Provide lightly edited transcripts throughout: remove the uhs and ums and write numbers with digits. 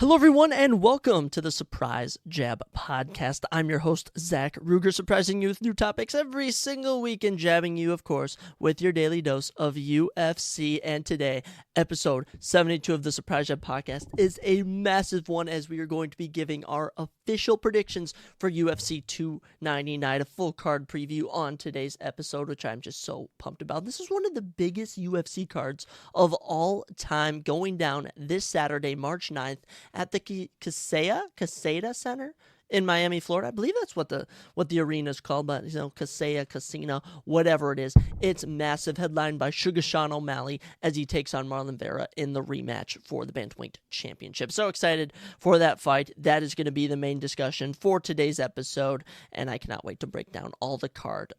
Hello, everyone, and welcome to the Surprise Jab Podcast. I'm your host, Zach Ruger, surprising you with new topics every single week and jabbing you, of course, with your daily dose of UFC. And today, episode 72 of the Surprise Jab Podcast is a massive one, as we are going to be giving our official predictions for UFC 299, a full card preview on today's episode, which I'm just so pumped about. This is one of the biggest UFC cards of all time, going down this Saturday, March 9th, at the Caseta Center in Miami, Florida. I believe that's what the arena is called, but Caseta Casino, whatever it is. It's massive, headlined by Sugar Sean O'Malley as he takes on Marlon Vera in the rematch for the Bantamweight Championship. So excited for that fight. That is going to be the main discussion for today's episode, and I cannot wait to break down all the card.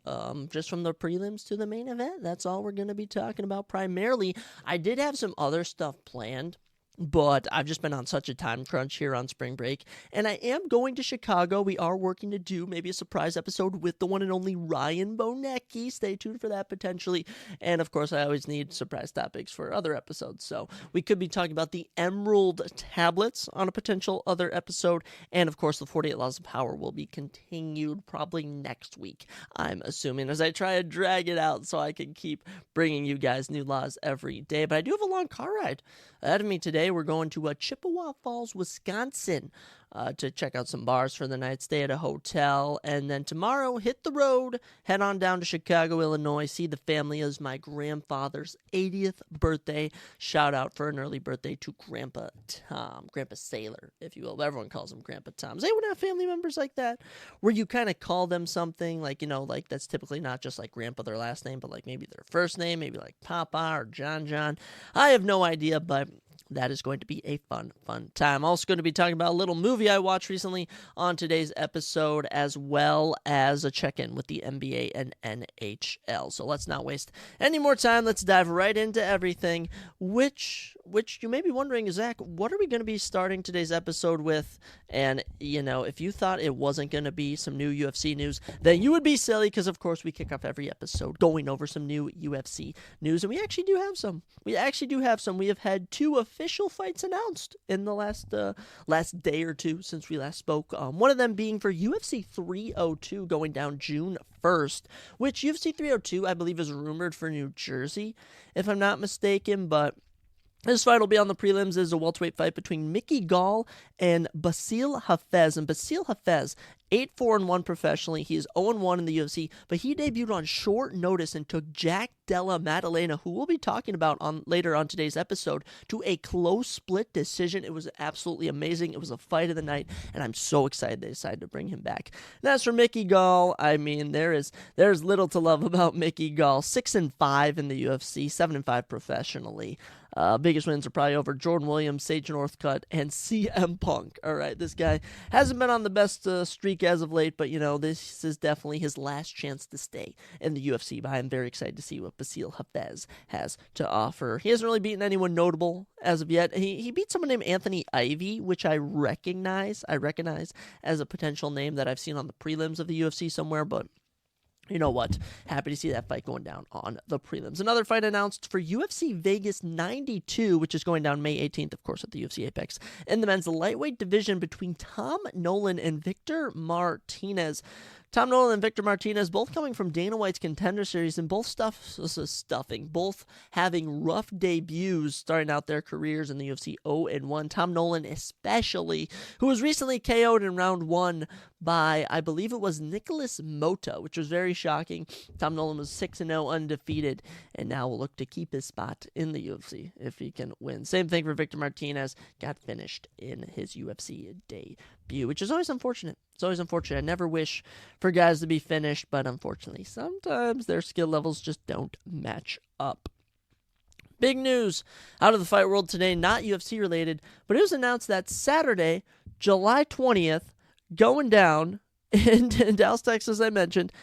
Just from the prelims to the main event, that's all we're going to be talking about primarily. I did have some other stuff planned, but I've just been on such a time crunch here on spring break, and I am going to Chicago. We are working to do maybe a surprise episode with the one and only Ryan Bonecki. Stay tuned for that potentially. And of course, I always need surprise topics for other episodes. So we could be talking about the Emerald tablets on a potential other episode. And of course, the 48 Laws of Power will be continued probably next week, I'm assuming, as I try to drag it out so I can keep bringing you guys new laws every day. But I do have a long car ride ahead of me today. We're going to Chippewa Falls, Wisconsin, to check out some bars for the night, stay at a hotel, and then tomorrow hit the road, head on down to Chicago, Illinois, see the family as my grandfather's 80th birthday. Shout out for an early birthday to Grandpa Tom, Grandpa Sailor, if you will. Everyone calls him Grandpa Tom. Does anyone have family members like that, where you kind of call them something like, like that's typically not just like Grandpa, their last name, but like maybe their first name, maybe like Papa or John. I have no idea, but that is going to be a fun time. Also going to be talking about a little movie I watched recently on today's episode, as well as a check-in with the NBA and NHL. So let's not waste any more time. Let's dive right into everything, which you may be wondering, Zach, what are we going to be starting today's episode with? And, if you thought it wasn't going to be some new UFC news, then you would be silly, because, of course, we kick off every episode going over some new UFC news, and we actually do have some. We have had two official fights announced in the last day or two since we last spoke. One of them being for UFC 302 going down June 1st, which UFC 302, I believe, is rumored for New Jersey, if I'm not mistaken, but this fight will be on the prelims. Is a welterweight fight between Mickey Gall and Basil Hafez. And Basil Hafez, 8-4-1 professionally. He is 0-1 in the UFC, but he debuted on short notice and took Jack Della Maddalena, who we'll be talking about later on today's episode, to a close split decision. It was absolutely amazing. It was a fight of the night, and I'm so excited they decided to bring him back. And as for Mickey Gall, I mean, there's little to love about Mickey Gall. 6-5 in the UFC, 7-5 professionally. Biggest wins are probably over Jordan Williams, Sage Northcutt, and CM Punk. All right, this guy hasn't been on the best streak as of late, but this is definitely his last chance to stay in the UFC. But I'm very excited to see what Basil Hafez has to offer. He hasn't really beaten anyone notable as of yet. He beat someone named Anthony Ivy, which I recognize as a potential name that I've seen on the prelims of the UFC somewhere, but you know what? Happy to see that fight going down on the prelims. Another fight announced for UFC Vegas 92, which is going down May 18th, of course, at the UFC Apex, in the men's lightweight division between Tom Nolan and Victor Martinez. Tom Nolan and Victor Martinez, both coming from Dana White's Contender Series, and both both having rough debuts starting out their careers in the UFC 0-1. Tom Nolan especially, who was recently KO'd in round 1 by, I believe it was Nicholas Mota, which was very shocking. Tom Nolan was 6-0 undefeated, and now will look to keep his spot in the UFC if he can win. Same thing for Victor Martinez, got finished in his UFC debut, which is always unfortunate. It's always unfortunate. I never wish for guys to be finished, but unfortunately, sometimes their skill levels just don't match up. Big news out of the fight world today, not UFC related, but it was announced that Saturday, July 20th, going down in Dallas, Texas, I mentioned,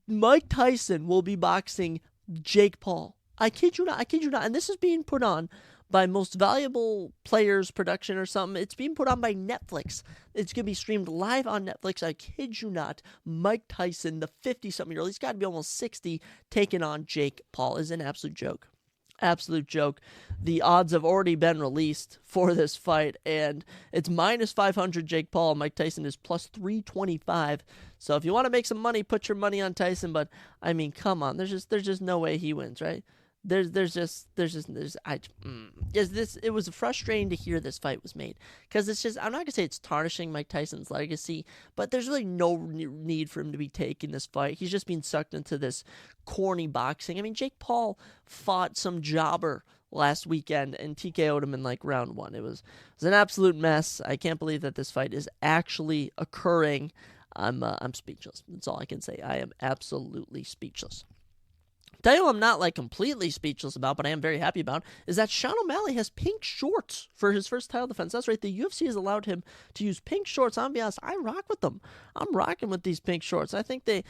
Mike Tyson will be boxing Jake Paul. I kid you not. And this is being put on by Most Valuable Players production or something. It's being put on by Netflix. It's going to be streamed live on Netflix. I kid you not. Mike Tyson, the 50-something-year-old, he's got to be almost 60, taking on Jake Paul, is an absolute joke. Absolute joke. The odds have already been released for this fight, and it's minus 500 Jake Paul. Mike Tyson is plus 325. So if you want to make some money, put your money on Tyson. But I mean, come on, there's just no way he wins, right? It was frustrating to hear this fight was made, because it's just, I'm not gonna say it's tarnishing Mike Tyson's legacy, but there's really no need for him to be taking this fight. He's just being sucked into this corny boxing. I mean, Jake Paul fought some jobber last weekend and TKO'd him in like round one. It was an absolute mess. I can't believe that this fight is actually occurring. I'm speechless. That's all I can say. I am absolutely speechless. Tell you what I'm not like completely speechless about, but I am very happy about, is that Sean O'Malley has pink shorts for his first title defense. That's right, the UFC has allowed him to use pink shorts. I'm gonna be honest, I rock with them. I'm rocking with these pink shorts. I think they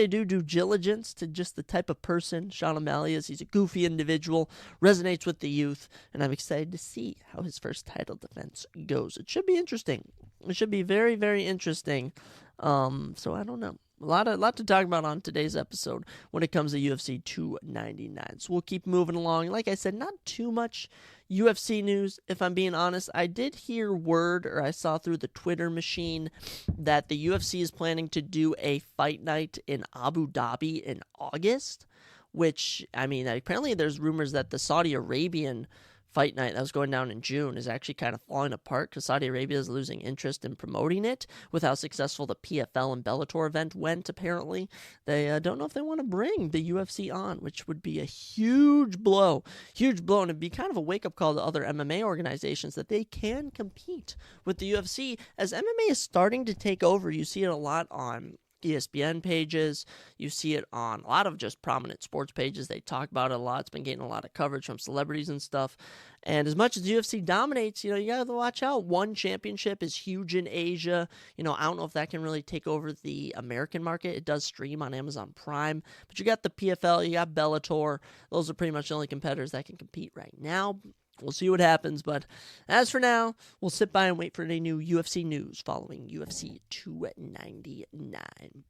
do due diligence to just the type of person Sean O'Malley is. He's a goofy individual, resonates with the youth, and I'm excited to see how his first title defense goes. It should be interesting. It should be very, very interesting. So I don't know. A lot to talk about on today's episode when it comes to UFC 299. So we'll keep moving along. Like I said, not too much UFC news, if I'm being honest. I did hear word, or I saw through the Twitter machine, that the UFC is planning to do a fight night in Abu Dhabi in August, which, I mean, apparently there's rumors that the Saudi Arabian fight night that was going down in June is actually kind of falling apart because Saudi Arabia is losing interest in promoting it with how successful the PFL and Bellator event went, apparently. They don't know if they want to bring the UFC on, which would be a huge blow, and it'd be kind of a wake-up call to other MMA organizations that they can compete with the UFC, as MMA is starting to take over. You see it a lot on ESPN pages. You see it on a lot of just prominent sports pages. They talk about it a lot. It's been getting a lot of coverage from celebrities and stuff. And as much as the UFC dominates, you got to watch out. One Championship is huge in Asia. I don't know if that can really take over the American market. It does stream on Amazon Prime. But you got the PFL, you got Bellator. Those are pretty much the only competitors that can compete right now. We'll see what happens, but as for now, we'll sit by and wait for any new UFC news following UFC 299.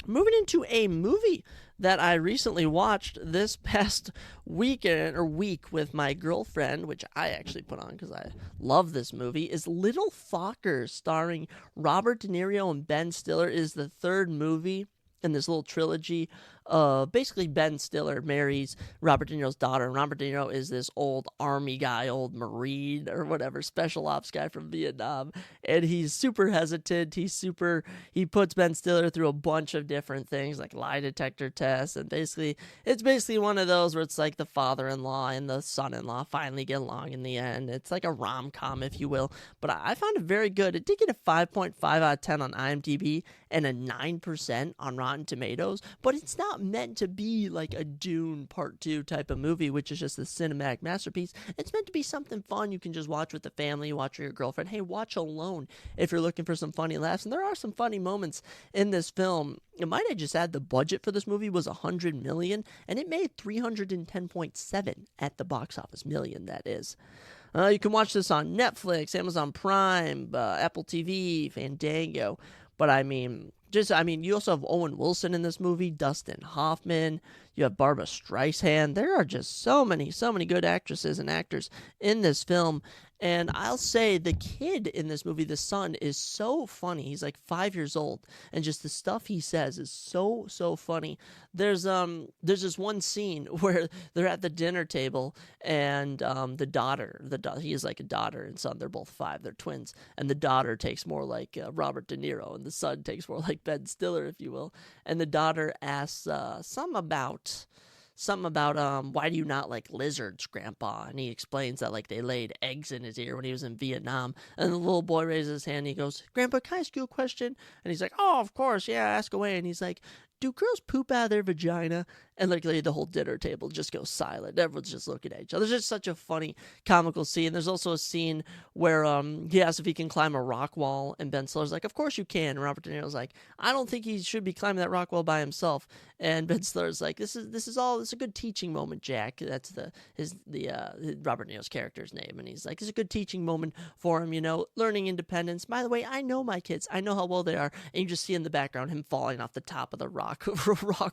Moving into a movie that I recently watched this past week with my girlfriend, which I actually put on because I love this movie, is Little Fockers, starring Robert De Niro and Ben Stiller. It is the third movie in this little trilogy. Basically Ben Stiller marries Robert De Niro's daughter, and Robert De Niro is this old army guy, old Marine or whatever, special ops guy from Vietnam, and he's super hesitant. He puts Ben Stiller through a bunch of different things, like lie detector tests, and it's basically one of those where it's like the father-in-law and the son-in-law finally get along in the end. It's like a rom-com, if you will, but I found it very good. It did get a 5.5 out of 10 on IMDb and a 9% on Rotten Tomatoes, but it's not meant to be like a Dune Part 2 type of movie, which is just a cinematic masterpiece. It's meant to be something fun you can just watch with the family, watch with your girlfriend. Hey, watch alone if you're looking for some funny laughs. And there are some funny moments in this film. It might I just add, the budget for this movie was $100 million, and it made $310.7 at the box office million, that is. You can watch this on Netflix, Amazon Prime, Apple TV, Fandango. But you also have Owen Wilson in this movie, Dustin Hoffman, you have Barbra Streisand. There are just so many good actresses and actors in this film. And I'll say the kid in this movie, the son, is so funny. He's like 5 years old, and just the stuff he says is so funny. There's this one scene where they're at the dinner table, and the daughter, he has like a daughter and son. They're both 5. They're twins, and the daughter takes more like Robert De Niro, and the son takes more like Ben Stiller, if you will. And the daughter asks something about why do you not like lizards, Grandpa? And he explains that like they laid eggs in his ear when he was in Vietnam. And the little boy raises his hand and he goes, Grandpa, can I ask you a question? And he's like, oh, of course, yeah, ask away. And he's like, do girls poop out of their vagina? And like the whole dinner table just goes silent. Everyone's just looking at each other. It's just such a funny, comical scene. There's also a scene where he asks if he can climb a rock wall, and Ben Stiller's like, of course you can. And Robert De Niro's like, I don't think he should be climbing that rock wall by himself. And Ben Stiller's like, this is a good teaching moment, Jack. That's Robert De Niro's character's name. And he's like, it's a good teaching moment for him, learning independence. By the way, I know my kids. I know how well they are. And you just see in the background him falling off the top of the rock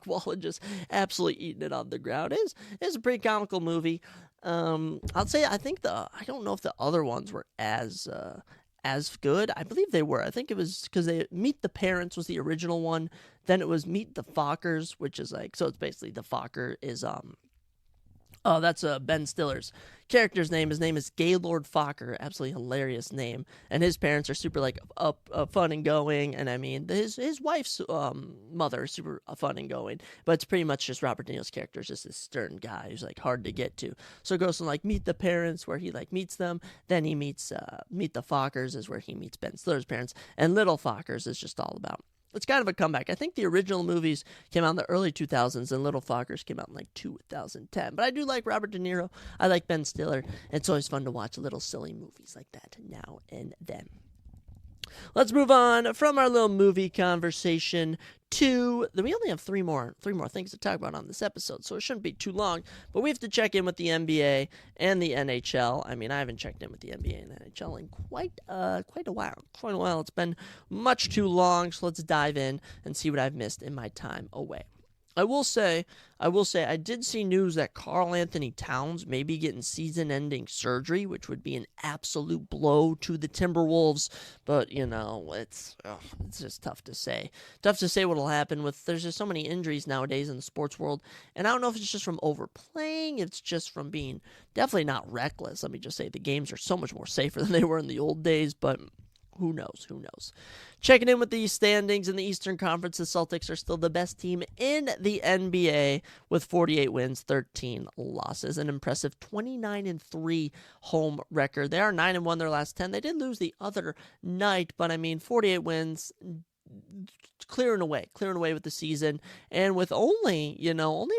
wall and just absolutely absolutely eating it on the ground. It's a pretty comical movie. I'd say I don't know if the other ones were as good. I believe they were. I think it was because Meet the Parents was the original one. Then it was Meet the Fockers, which is like, so it's basically the Focker is that's Ben Stiller's character's name. His name is Gaylord Focker. Absolutely hilarious name. And his parents are super like fun and going. And I mean, his wife's mother is super fun and going. But it's pretty much just Robert De Niro's character is just this stern guy who's like hard to get to. So it goes from like Meet the Parents where he like meets them. Then he meets Meet the Fockers is where he meets Ben Stiller's parents. And Little Fockers is just all about. It's kind of a comeback. I think the original movies came out in the early 2000s, and Little Fockers came out in like 2010. But I do like Robert De Niro. I like Ben Stiller. And it's always fun to watch little silly movies like that now and then. Let's move on from our little movie conversation to we only have three more things to talk about on this episode, so it shouldn't be too long. But we have to check in with the NBA and the NHL. I mean, I haven't checked in with the NBA and the NHL in quite a while. It's been much too long. So let's dive in and see what I've missed in my time away. I will say, I did see news that Karl Anthony Towns may be getting season-ending surgery, which would be an absolute blow to the Timberwolves. But, it's just tough to say. Tough to say what will happen there's just so many injuries nowadays in the sports world. And I don't know if it's just from overplaying, it's just from being definitely not reckless. Let me just say the games are so much more safer than they were in the old days, but who knows? Checking in with the standings in the Eastern Conference, the Celtics are still the best team in the NBA with 48 wins, 13 losses, an impressive 29-3 home record. They are 9-1 their last 10. They did lose the other night, but I mean, 48 wins, clearing away with the season, and with only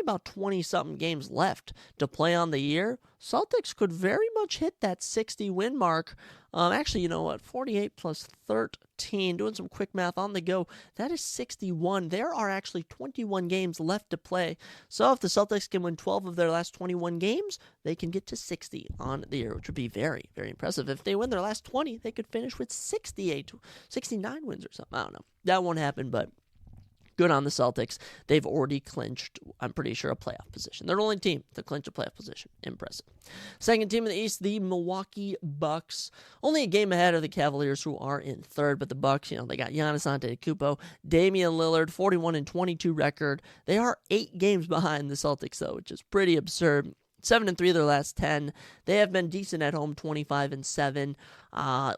about 20-something games left to play on the year, Celtics could very much hit that 60-win mark. Actually, 48 plus 13, doing some quick math on the go, that is 61. There are actually 21 games left to play. So if the Celtics can win 12 of their last 21 games, they can get to 60 on the year, which would be very, very impressive. If they win their last 20, they could finish with 69 wins or something. I don't know. That won't happen, but good on the Celtics. They've already clinched, I'm pretty sure, a playoff position. They're the only team to clinch a playoff position. Impressive. Second team in the East, the Milwaukee Bucks. Only a game ahead of the Cavaliers, who are in third, but the Bucks, they got Giannis Antetokounmpo, Damian Lillard, 41-22 record. They are 8 games behind the Celtics, though, which is pretty absurd. 7-3 of their last 10. They have been decent at home, 25-7.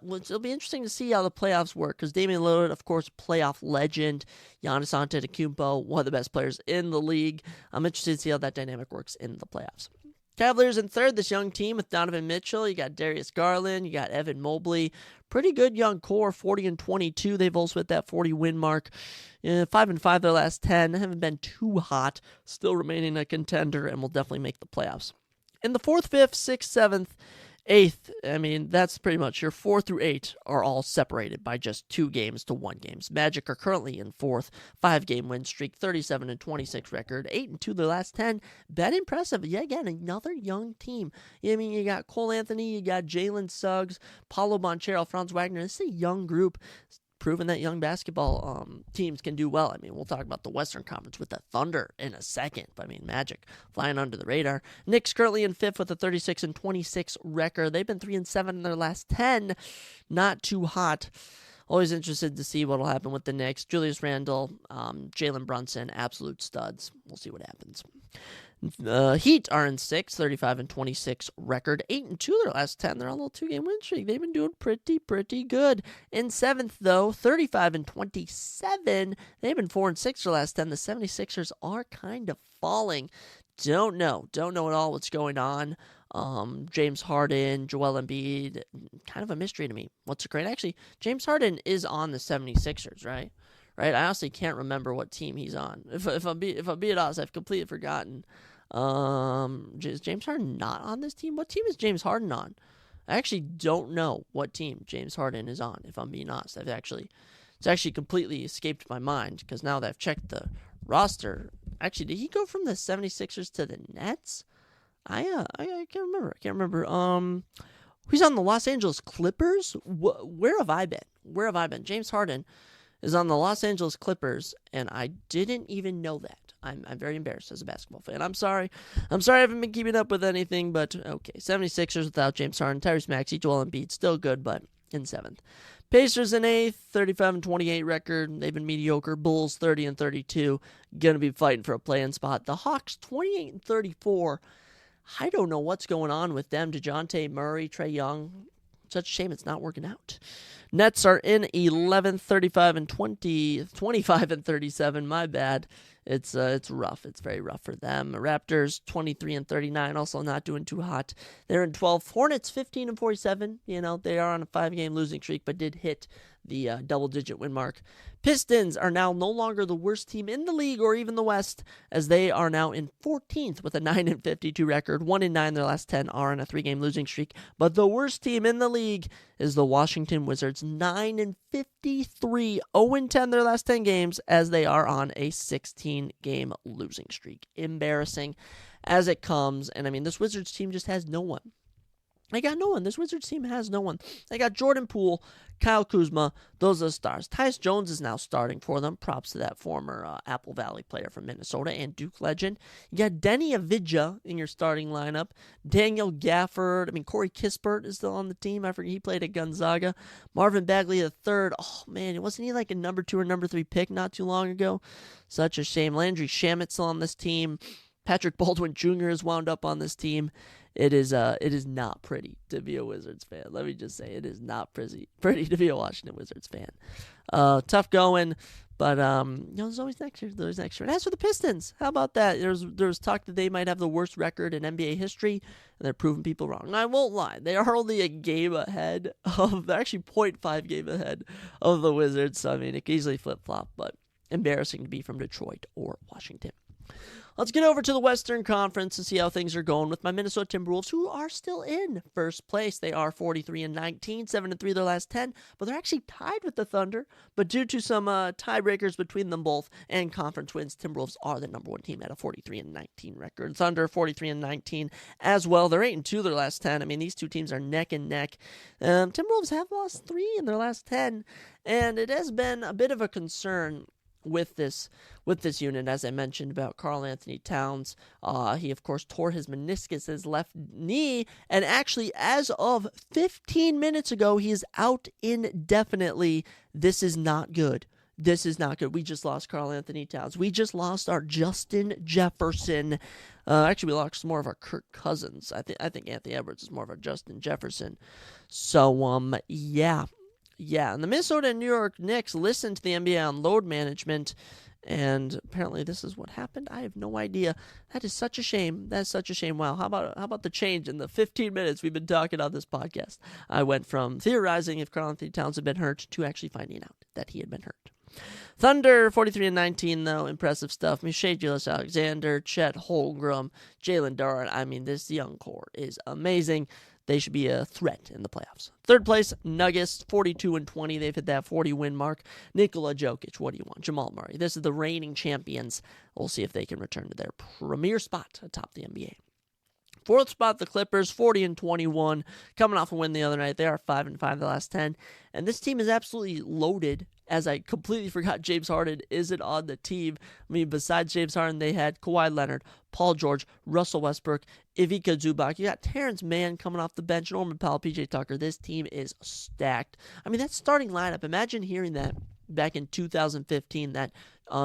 It'll be interesting to see how the playoffs work, because Damian Lillard, of course, playoff legend. Giannis Antetokounmpo, one of the best players in the league. I'm interested to see how that dynamic works in the playoffs. Cavaliers in third, this young team with Donovan Mitchell. You got Darius Garland, you got Evan Mobley. Pretty good young core, 40-22. They've also hit that 40-win mark. 5-5 their last 10. They haven't been too hot. Still remaining a contender, and will definitely make the playoffs. In the 4th, 5th, 6th, 7th, 8th, I mean, that's pretty much your 4 through 8 are all separated by just 2 games to 1 games. Magic are currently in 4th, 5-game win streak, 37-26 record, 8-2 their last 10. That impressive. Yeah, again, another young team. I mean, you got Cole Anthony, you got Jalen Suggs, Paulo Banchero, Franz Wagner. This is a young group, proving that young basketball teams can do well. I mean, we'll talk about the Western Conference with the Thunder in a second. But I mean, Magic flying under the radar. Knicks currently in 5th with a 36-26 record. They've been 3-7 in their last 10. Not too hot. Always interested to see what will happen with the Knicks. Julius Randle, Jalen Brunson, absolute studs. We'll see what happens. Heat are in 6th, 35-26 record, 8-2 their last 10. They're on a little 2-game win streak. They've been doing pretty good. In 7th, though, 35-27. They've been 4-6 their last 10. The 76ers are kind of falling. Don't know at all what's going on. James Harden, Joel Embiid, kind of a mystery to me. What's great? Actually, James Harden is on the 76ers, right? I honestly can't remember what team he's on. If I'm being honest, I've completely forgotten. Is James Harden not on this team? What team is James Harden on? I actually don't know what team James Harden is on, if I'm being honest. It's actually completely escaped my mind, because now that I've checked the roster, actually, did he go from the 76ers to the Nets? I can't remember. He's on the Los Angeles Clippers? Where have I been? James Harden is on the Los Angeles Clippers, and I didn't even know that. I'm very embarrassed as a basketball fan. I'm sorry. I haven't been keeping up with anything, but okay. 76ers without James Harden, Tyrese Maxey, Joel Embiid, still good, but in 7th. Pacers in 8th, 35-28 record. They've been mediocre. Bulls 30-32, gonna be fighting for a play-in spot. The Hawks 28-34. I don't know what's going on with them. DeJounte Murray, Trae Young. Such a shame it's not working out. Nets are in 11th, 35-20, 25-37. My bad. It's rough. It's very rough for them. Raptors 23-39, also not doing too hot. They're in 12th. Hornets 15-47. They are on a 5-game losing streak, but did hit the double-digit win mark. Pistons are now no longer the worst team in the league or even the West, as they are now in 14th with a 9-52 record. 1-9 their last 10 are on a 3-game losing streak. But the worst team in the league is the Washington Wizards, 9-53, 0-10 their last 10 games, as they are on a 16-game losing streak. Embarrassing as it comes. And this Wizards team just has no one. They got no one. This Wizards team has no one. They got Jordan Poole, Kyle Kuzma. Those are the stars. Tyus Jones is now starting for them. Props to that former Apple Valley player from Minnesota and Duke legend. You got Denny Avdija in your starting lineup. Daniel Gafford. Corey Kispert is still on the team. I forget he played at Gonzaga. Marvin Bagley III. Oh, man. Wasn't he like a number 2 or number 3 pick not too long ago? Such a shame. Landry Shamet's still on this team. Patrick Baldwin Jr. is wound up on this team. It is not pretty to be a Wizards fan. Let me just say, it is not pretty to be a Washington Wizards fan. Tough going, but there's always next year. There's next year. And as for the Pistons, how about that? There's talk that they might have the worst record in NBA history, and they're proving people wrong. And I won't lie, they are only a game ahead of, they're actually 0.5 game ahead of the Wizards. So it can easily flip flop, but embarrassing to be from Detroit or Washington. Let's get over to the Western Conference and see how things are going with my Minnesota Timberwolves, who are still in first place. They are 43-19, 7-3 their last 10, but they're actually tied with the Thunder. But due to some tiebreakers between them both and conference wins, Timberwolves are the number 1 team at a 43-19 record. Thunder 43-19 as well. They're 8-2 their last 10. These two teams are neck and neck. Timberwolves have lost 3 in their last 10, and it has been a bit of a concern with this unit, as I mentioned about Karl Anthony Towns. He, of course, tore his meniscus, his left knee, and actually, as of 15 minutes ago, he is out indefinitely. This is not good. This is not good. We just lost Karl Anthony Towns. We just lost our Justin Jefferson. Actually, we lost more of our Kirk Cousins. I think Anthony Edwards is more of our Justin Jefferson. So, yeah. Yeah, and the Minnesota and New York Knicks listened to the NBA on load management, and apparently this is what happened. I have no idea. That is such a shame. That's such a shame. Wow, how about the change in the 15 minutes we've been talking on this podcast? I went from theorizing if Karl Anthony Towns had been hurt to actually finding out that he had been hurt. Thunder 43-19 though, impressive stuff. Shai Gilgeous-Alexander, Chet Holmgren, Jalen Duren. This young core is amazing. They should be a threat in the playoffs. Third place, Nuggets, 42-20. They've hit that 40-win mark. Nikola Jokic, what do you want? Jamal Murray. This is the reigning champions. We'll see if they can return to their premier spot atop the NBA. Fourth spot, the Clippers, 40-21, coming off a win the other night. They are 5-5 the last 10. And this team is absolutely loaded, as I completely forgot James Harden isn't on the team. Besides James Harden, they had Kawhi Leonard, Paul George, Russell Westbrook, Ivica Zubac. You got Terrence Mann coming off the bench, Norman Powell, PJ Tucker. This team is stacked. That starting lineup, imagine hearing that back in 2015, that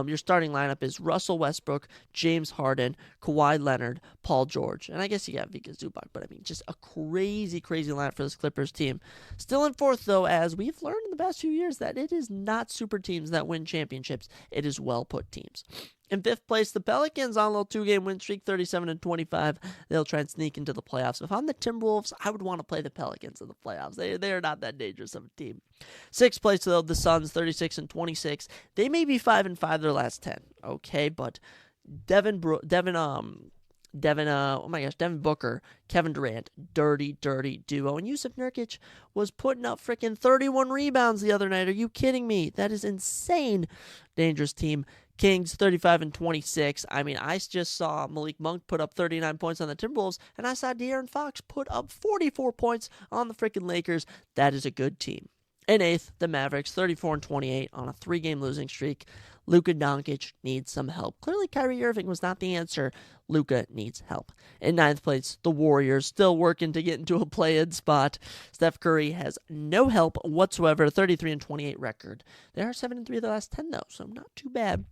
your starting lineup is Russell Westbrook, James Harden, Kawhi Leonard, Paul George, and I guess you got Ivica Zubac, but just a crazy, crazy lineup for this Clippers team. Still in fourth, though, as we've learned in the past few years that it is not super teams that win championships. It is well-put teams. In fifth place, the Pelicans on a little 2-game win streak, 37-25. They'll try and sneak into the playoffs. If I'm the Timberwolves, I would want to play the Pelicans in the playoffs. They are not that dangerous of a team. Sixth place, though, the Suns, 36-26. They may be 5-5 their last 10. Okay, but Devin Booker, Kevin Durant, dirty duo. And Yusuf Nurkic was putting up freaking 31 rebounds the other night. Are you kidding me? That is insane. Dangerous team. Kings 35-26. I just saw Malik Monk put up 39 points on the Timberwolves, and I saw De'Aaron Fox put up 44 points on the freaking Lakers. That is a good team. In 8th, the Mavericks, 34-28 on a 3-game losing streak. Luka Doncic needs some help. Clearly, Kyrie Irving was not the answer. Luka needs help. In 9th place, the Warriors, still working to get into a play-in spot. Steph Curry has no help whatsoever, 33-28 record. They are 7-3 of the last 10, though, so not too bad.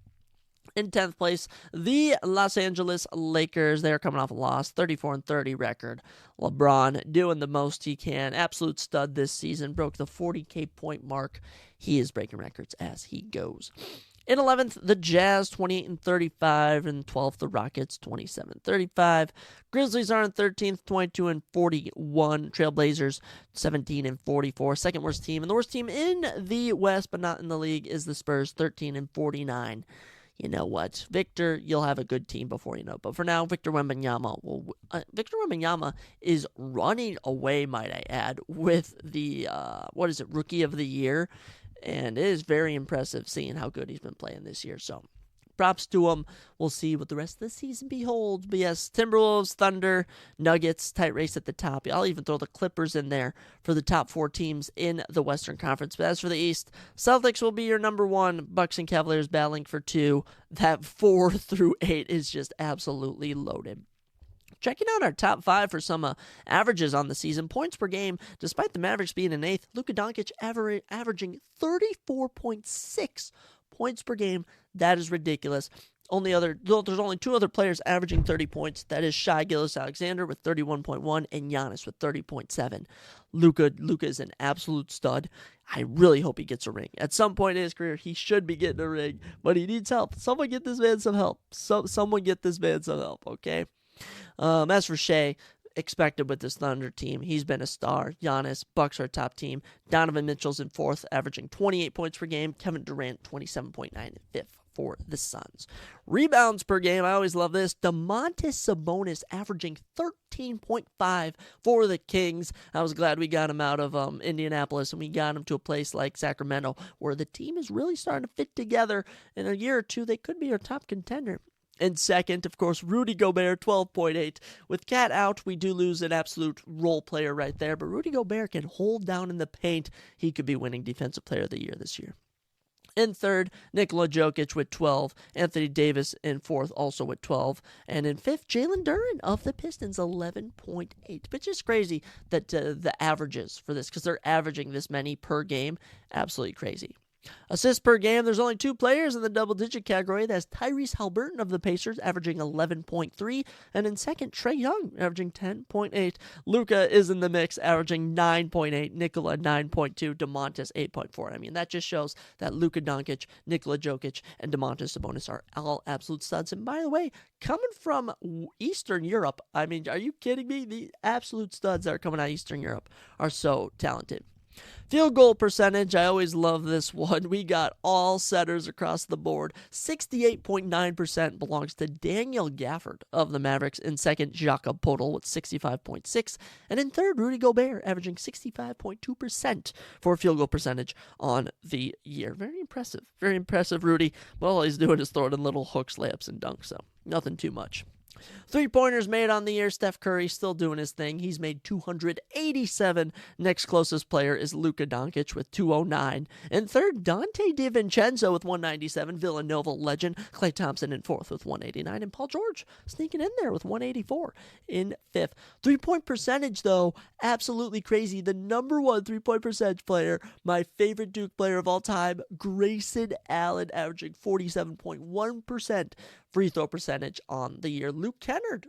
In 10th place, the Los Angeles Lakers. They are coming off a loss, 34-30 record. LeBron doing the most he can. Absolute stud this season. Broke the 40K point mark. He is breaking records as he goes. In 11th, the Jazz, 28-35, and 12th, the Rockets, 27-35. Grizzlies are in 13th, 22-41. Trailblazers, 17-44. Second worst team, and the worst team in the West, but not in the league, is the Spurs, 13-49. You know what, Victor, you'll have a good team before you know. But for now, Victor Wembanyama is running away, might I add, with the Rookie of the Year. And it is very impressive seeing how good he's been playing this year. So props to him. We'll see what the rest of the season beholds. But yes, Timberwolves, Thunder, Nuggets, tight race at the top. I'll even throw the Clippers in there for the top 4 teams in the Western Conference. But as for the East, Celtics will be your number 1. Bucks and Cavaliers battling for 2. That 4 through 8 is just absolutely loaded. Checking out our top 5 for some averages on the season. Points per game, despite the Mavericks being in 8th, Luka Doncic averaging 34.6 points per game. That is ridiculous. There's only 2 other players averaging 30 points. That is Shai Gilgeous-Alexander with 31.1 and Giannis with 30.7. Luka is an absolute stud. I really hope he gets a ring. At some point in his career, he should be getting a ring, but he needs help. Someone get this man some help. Someone get this man some help, okay? As for Shea, expected with this Thunder team. He's been a star. Giannis, Bucks are a top team. Donovan Mitchell's in 4th, averaging 28 points per game. Kevin Durant, 27.9 in 5th for the Suns. Rebounds per game, I always love this. Domantas Sabonis averaging 13.5 for the Kings. I was glad we got him out of Indianapolis and we got him to a place like Sacramento where the team is really starting to fit together. In a year or 2, they could be our top contender. And second, of course, Rudy Gobert, 12.8. With Cat out, we do lose an absolute role player right there, but Rudy Gobert can hold down in the paint. He could be winning Defensive Player of the Year this year. In third, Nikola Jokic with 12. Anthony Davis in 4th, also with 12. And in 5th, Jalen Duren of the Pistons, 11.8. But just crazy that the averages for this, because they're averaging this many per game. Absolutely crazy. Assists per game, there's only 2 players in the double-digit category. That's Tyrese Haliburton of the Pacers, averaging 11.3. And in second, Trae Young, averaging 10.8. Luka is in the mix, averaging 9.8. Nikola, 9.2. Domantas, 8.4. I mean, that just shows that Luka Doncic, Nikola Jokic, and Domantas Sabonis are all absolute studs. And by the way, coming from Eastern Europe, I mean, are you kidding me? The absolute studs that are coming out of Eastern Europe are so talented. Field goal percentage, I always love this one. We got all setters across the board. 68.9% belongs to Daniel Gafford of the Mavericks. In second, Jakob Poeltl with 65.6%. And in third, Rudy Gobert averaging 65.2% for field goal percentage on the year. Very impressive. Very impressive, Rudy. Well, all he's doing is throwing in little hooks, layups, and dunks, so nothing too much. 3-pointers made on the year. Steph Curry still doing his thing. He's made 287. Next closest player is Luka Doncic with 209. And third, Dante DiVincenzo with 197. Villanova legend. Klay Thompson in 4th with 189. And Paul George sneaking in there with 184 in 5th. 3-point percentage, though, absolutely crazy. The number 1 3-point percentage player, my favorite Duke player of all time, Grayson Allen, averaging 47.1% free throw percentage on the year. Luke Kennard,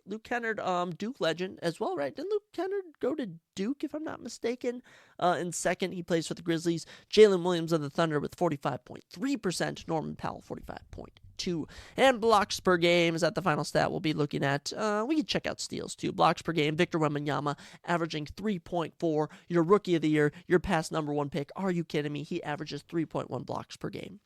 Duke legend as well, right? Didn't Luke Kennard go to Duke, if I'm not mistaken? In second, he plays for the Grizzlies. Jalen Williams of the Thunder with 45.3%. Norman Powell, 45.2%. And blocks per game is at the final stat we'll be looking at. We can check out steals, too. Blocks per game, Victor Wembanyama averaging 3.4. Your Rookie of the Year, your past number 1 pick. Are you kidding me? He averages 3.1 blocks per game.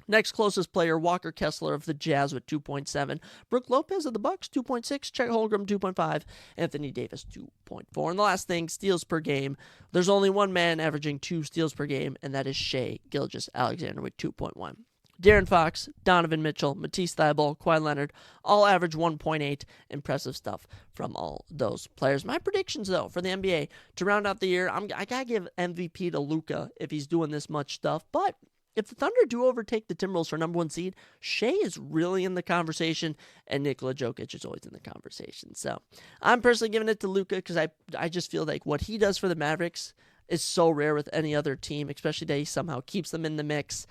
Next closest player, Walker Kessler of the Jazz with 2.7. Brook Lopez of the Bucks, 2.6. Chet Holmgren, 2.5. Anthony Davis, 2.4. And the last thing, steals per game. There's only one man averaging 2 steals per game, and that is Shai Gilgeous-Alexander with 2.1. De'Aaron Fox, Donovan Mitchell, Matisse Thybulle, Kawhi Leonard, all average 1.8. Impressive stuff from all those players. My predictions, though, for the NBA to round out the year, I got to give MVP to Luka if he's doing this much stuff. But if the Thunder do overtake the Timberwolves for number 1 seed, Shea is really in the conversation, and Nikola Jokic is always in the conversation. So I'm personally giving it to Luka because I just feel like what he does for the Mavericks is so rare with any other team, especially that he somehow keeps them in the mix.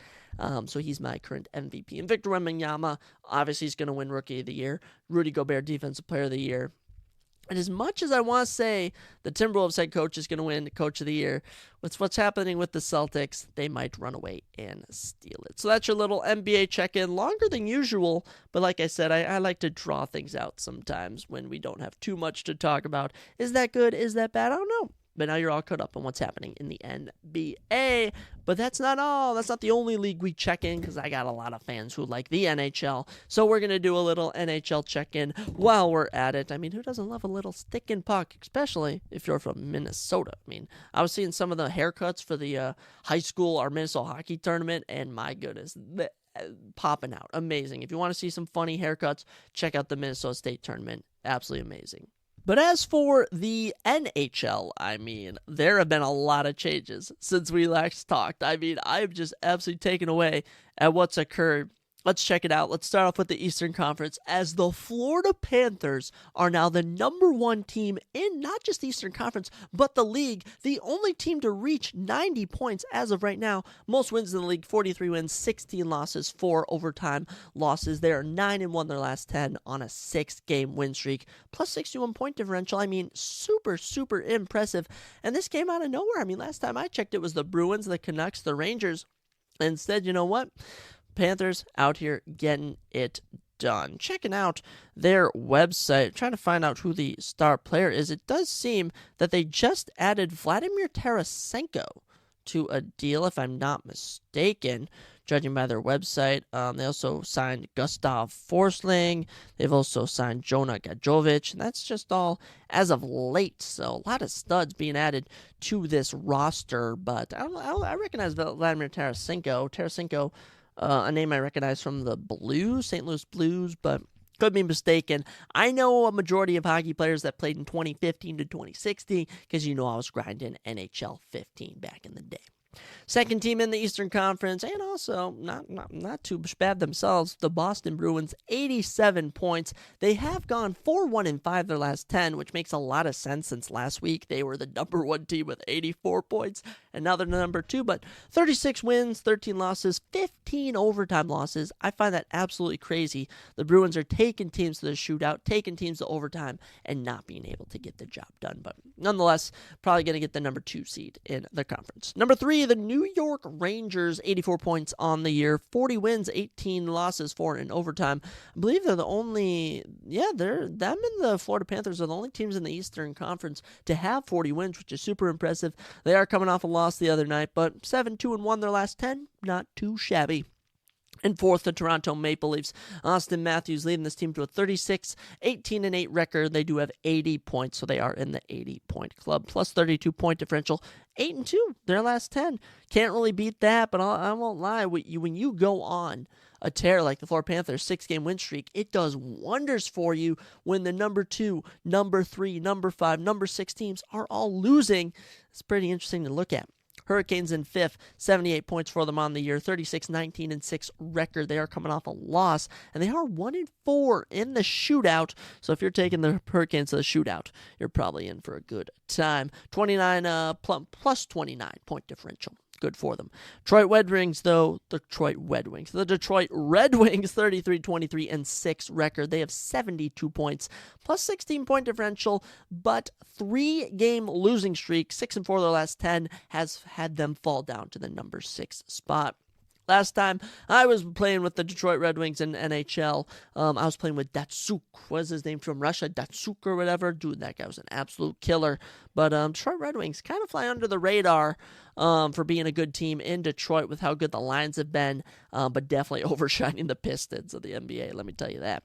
So he's my current MVP. And Victor Wembanyama, obviously, he's going to win Rookie of the Year. Rudy Gobert, Defensive Player of the Year. And as much as I want to say the Timberwolves head coach is going to win Coach of the Year, with what's happening with the Celtics, they might run away and steal it. So that's your little NBA check-in. Longer than usual, but like I said, I like to draw things out sometimes when we don't have too much to talk about. Is that good? Is that bad? I don't know. But now you're all caught up on what's happening in the NBA. But that's not all. That's not the only league we check in, because I got a lot of fans who like the NHL. So we're going to do a little NHL check-in while we're at it. I mean, who doesn't love a little stick and puck, especially if you're from Minnesota? I mean, I was seeing some of the haircuts for the high school or Minnesota hockey tournament, and my goodness, popping out. Amazing. If you want to see some funny haircuts, check out the Minnesota State tournament. Absolutely amazing. But as for the NHL, I mean, there have been a lot of changes since we last talked. I mean, I've just absolutely taken away at what's occurred. Let's check it out. Let's start off with the Eastern Conference, as the Florida Panthers are now the number 1 team in not just the Eastern Conference, but the league. The only team to reach 90 points as of right now. Most wins in the league, 43 wins, 16 losses, 4 overtime losses. They are 9-1 their last 10 on a 6-game win streak, plus 61 point differential. I mean, super, super impressive. And this came out of nowhere. I mean, last time I checked, it was the Bruins, the Canucks, the Rangers. Instead, you know what? Panthers out here getting it done. Checking out their website, trying to find out who the star player is. It does seem that they just added Vladimir Tarasenko to a deal, if I'm not mistaken, judging by their website. They also signed Gustav Forsling. They've also signed Jonah Gajovic, and that's just all as of late. So a lot of studs being added to this roster, but I recognize Vladimir Tarasenko. A name I recognize from the Blues, St. Louis Blues, but could be mistaken. I know a majority of hockey players that played in 2015 to 2016, because I was grinding NHL 15 back in the day. Second team in the Eastern Conference, and also not too bad themselves, the Boston Bruins, 87 points. They have gone 4-1-5 their last 10, which makes a lot of sense since last week they were the number 1 team with 84 points, and now they're the number 2, but 36 wins, 13 losses, 15 overtime losses. I find that absolutely crazy. The Bruins are taking teams to the shootout, taking teams to overtime, and not being able to get the job done, but nonetheless, probably going to get the number 2 seed in the conference. Number 3, the New York Rangers, 84 points on the year, 40 wins, 18 losses, 4 in overtime. I believe they're the only, them and the Florida Panthers are the only teams in the Eastern Conference to have 40 wins, which is super impressive. They are coming off a loss the other night, but 7-2-1 their last 10, not too shabby. And fourth, the Toronto Maple Leafs. Austin Matthews leading this team to a 36-18-8 record. They do have 80 points, so they are in the 80-point club. Plus 32-point differential. 8-2, their last 10. Can't really beat that, but I won't lie. When you go on a tear like the Florida Panthers 6-game win streak, it does wonders for you when the number 2, number 3, number 5, number 6 teams are all losing. It's pretty interesting to look at. Hurricanes in 5th, 78 points for them on the year, 36-19-6 record. They are coming off a loss, and they are 1-4 in the shootout. So if you're taking the Hurricanes to the shootout, you're probably in for a good time. 29 plus 29 point differential. Good for them. The Detroit Red Wings, 33-23-6 record. They have 72 points, plus 16-point differential, but 3-game losing streak, 6-4 their last 10, has had them fall down to the number 6 spot. Last time I was playing with the Detroit Red Wings in NHL, I was playing with Datsuk. What is his name from Russia? Datsuk or whatever. Dude, that guy was an absolute killer. But Detroit Red Wings kind of fly under the radar for being a good team in Detroit with how good the Lions have been, but definitely overshining the Pistons of the NBA, let me tell you that.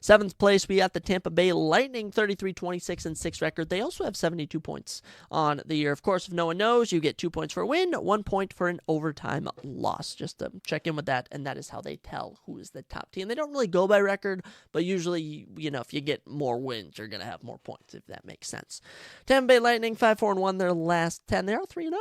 Seventh place, we got the Tampa Bay Lightning, 33-26 and 6 record. They also have 72 points on the year. Of course, if no one knows, you get 2 points for a win, 1 point for an overtime loss. Just to check in with that, and that is how they tell who is the top team. They don't really go by record, but usually, if you get more wins, you're going to have more points, if that makes sense. Tampa Bay Lightning, 5-4-1 their last 10. They are 3-0.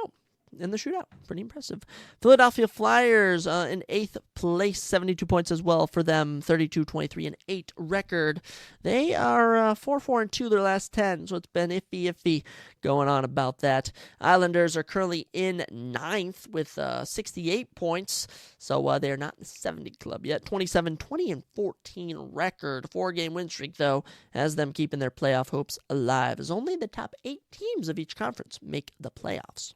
In the shootout. Pretty impressive. Philadelphia Flyers in 8th place, 72 points as well for them, 32-23 and 8 record. They are 4-4-2 their last 10, so it's been iffy going on about that. Islanders are currently in 9th with 68 points, so they're not in the 70 club yet. 27-20 and 14 record. 4-game win streak, though, has them keeping their playoff hopes alive, as only the top 8 teams of each conference make the playoffs.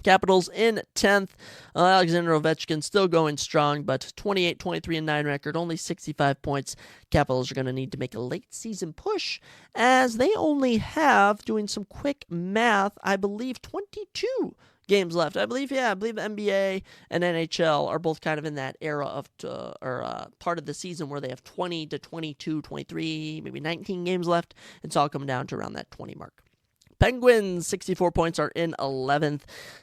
Capitals in 10th. Alexander Ovechkin still going strong, but 28-23 and 9 record, only 65 points. Capitals are going to need to make a late season push, as they only have, doing some quick math, I believe 22 games left. I believe the NBA and NHL are both kind of in that era of part of the season where they have 20 to 22, 23, maybe 19 games left. It's all coming down to around that 20 mark. Penguins, 64 points, are in 11th.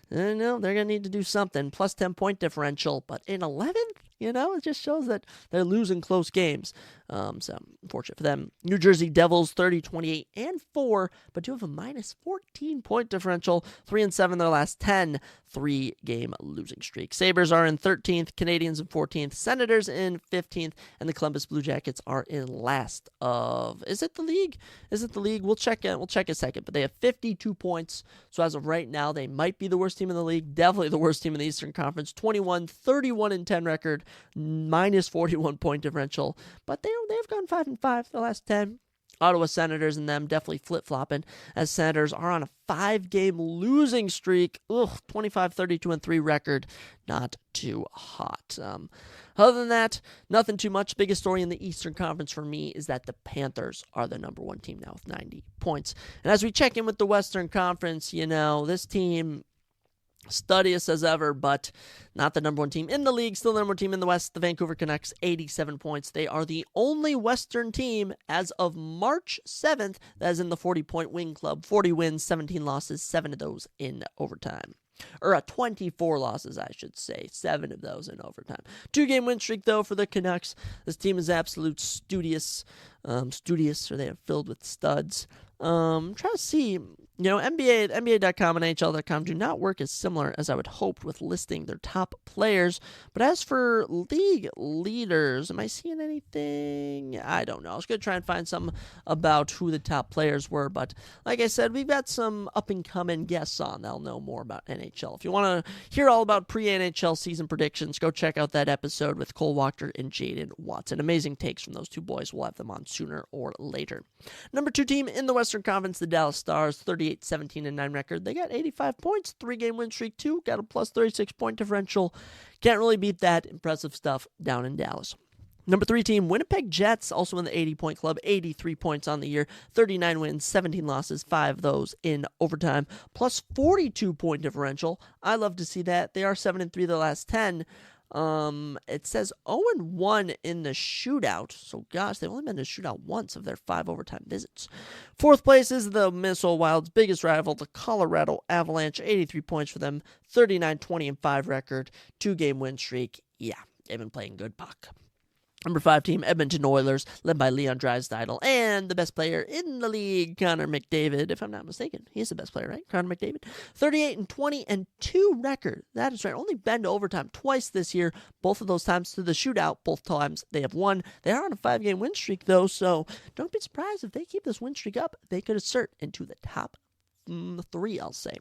They're going to need to do something. Plus 10 point differential, but in 11th? It just shows that they're losing close games. So, unfortunate for them. New Jersey Devils, 30-28 and 4, but do have a minus 14 point differential. 3-7 their last 10. 3-game losing streak. Sabres are in 13th, Canadiens in 14th, Senators in 15th, and the Columbus Blue Jackets are in last of... Is it the league? We'll check it. We'll check a second, but they have 52 points. So as of right now, they might be the worst team in the league. Definitely the worst team in the Eastern Conference. 21-31 and 10 record, minus 41 point differential, but they've gone 5-5 the last 10. Ottawa Senators and them definitely flip-flopping, as Senators are on a 5-game losing streak. 25-32 and 3 record. Not too hot. Other than that, nothing too much. Biggest story in the Eastern Conference for me is that the Panthers are the number 1 team now with 90 points. And as we check in with the Western Conference, this team... Studious as ever, but not the number 1 team in the league. Still the number 1 team in the West. The Vancouver Canucks, 87 points. They are the only Western team as of March 7th that is in the 40-point win club. 40 wins, 17 losses, 7 of those in overtime. Or 24 losses, I should say. 7 of those in overtime. 2-game win streak, though, for the Canucks. This team is absolute studious, or they are filled with studs. Trying to see, NBA.com and NHL.com do not work as similar as I would hope with listing their top players. But as for league leaders, am I seeing anything? I don't know. I was going to try and find something about who the top players were. But like I said, we've got some up-and-coming guests on that'll know more about NHL. If you want to hear all about pre-NHL season predictions, go check out that episode with Cole Walker and Jaden Watson. Amazing takes from those two boys. We'll have them on sooner or later. Number 2 team in the Western Conference, the Dallas Stars, 38-17 and 9 record. They got 85 points, 3-game win streak too, got a plus 36 point differential. Can't really beat that. Impressive stuff down in Dallas. Number 3 team, Winnipeg Jets, also in the 80-point club, 83 points on the year, 39 wins, 17 losses, 5 of those in overtime, plus 42 point differential. I love to see that. They are 7-3 the last 10. It says 0-1 in the shootout. So, gosh, they've only been in a shootout once of their 5 overtime visits. 4th place is the Minnesota Wild's biggest rival, the Colorado Avalanche. 83 points for them, 39-20 and 5 record, 2-game win streak. Yeah, they've been playing good puck. Number 5 team, Edmonton Oilers, led by Leon Draisaitl, and the best player in the league, Connor McDavid, if I'm not mistaken. He's the best player, right? Connor McDavid. 38-20 and 2 record. That is right. Only been to overtime twice this year. Both of those times to the shootout. Both times they have won. They are on a 5-game win streak, though, so don't be surprised if they keep this win streak up. They could assert into the top 3, I'll say.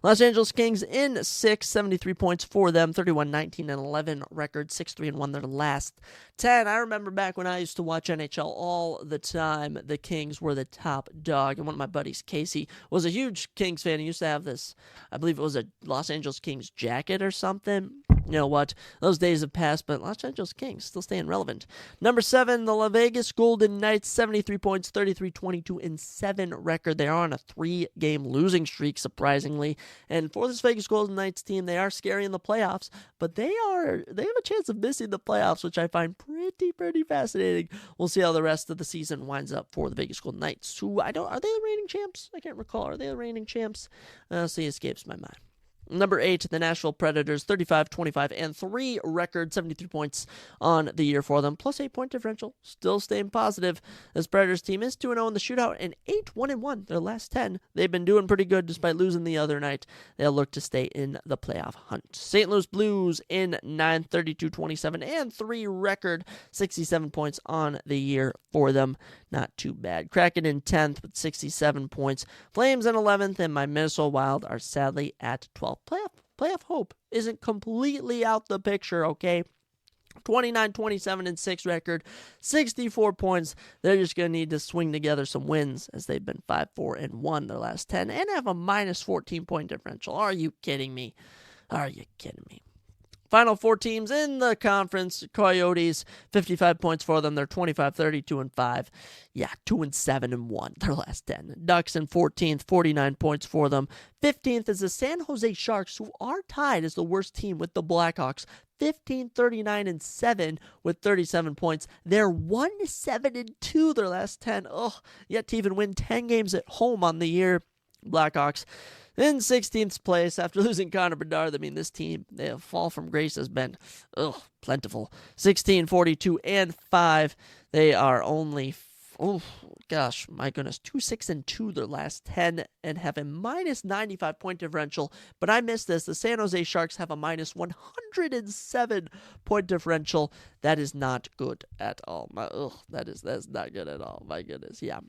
Los Angeles Kings in 6, 73 points for them, 31-19 and 11 record, 6-3 and 1 their last 10. I remember back when I used to watch NHL all the time, the Kings were the top dog, and one of my buddies, Casey, was a huge Kings fan. He used to have this, I believe it was a Los Angeles Kings jacket or something. You know what? Those days have passed, but Los Angeles Kings still staying relevant. Number 7, the Las Vegas Golden Knights, 73 points, 33-22-7 record. They are on a 3-game losing streak, surprisingly. And for this Vegas Golden Knights team, they are scary in the playoffs, but they have a chance of missing the playoffs, which I find pretty fascinating. We'll see how the rest of the season winds up for the Vegas Golden Knights, who are they the reigning champs? I can't recall. Are they the reigning champs? See, escapes my mind. Number 8, the Nashville Predators, 35-25-3 record, 73 points on the year for them, plus 8-point differential, still staying positive. This Predators team is 2-0 in the shootout and 8-1-1 their last 10. They've been doing pretty good despite losing the other night. They'll look to stay in the playoff hunt. St. Louis Blues in 9, 32-27-3 record, 67 points on the year for them. Not too bad. Kraken in 10th with 67 points. Flames in 11th, and my Minnesota Wild are sadly at 12th. Playoff hope isn't completely out the picture, okay? 29-27-6 record, 64 points. They're just going to need to swing together some wins as they've been 5-4-1 their last 10 and have a minus 14-point differential. Are you kidding me? Are you kidding me? Final 4 teams in the conference. Coyotes, 55 points for them. They're 25-32-5. Yeah, 2-7-1 their last 10. Ducks in 14th, 49 points for them. 15th is the San Jose Sharks, who are tied as the worst team with the Blackhawks. 15-39-7 with 37 points. They're 1-7-2 their last 10. Yet to even win 10 games at home on the year. Blackhawks in 16th place after losing Connor Bedard. I mean, this team, their fall from grace has been plentiful. 16-42-5. They are only, 2-6-2 their last 10 and have a minus 95-point differential. But I missed this. The San Jose Sharks have a minus 107-point differential. That is not good at all. That's not good at all. My goodness, yeah.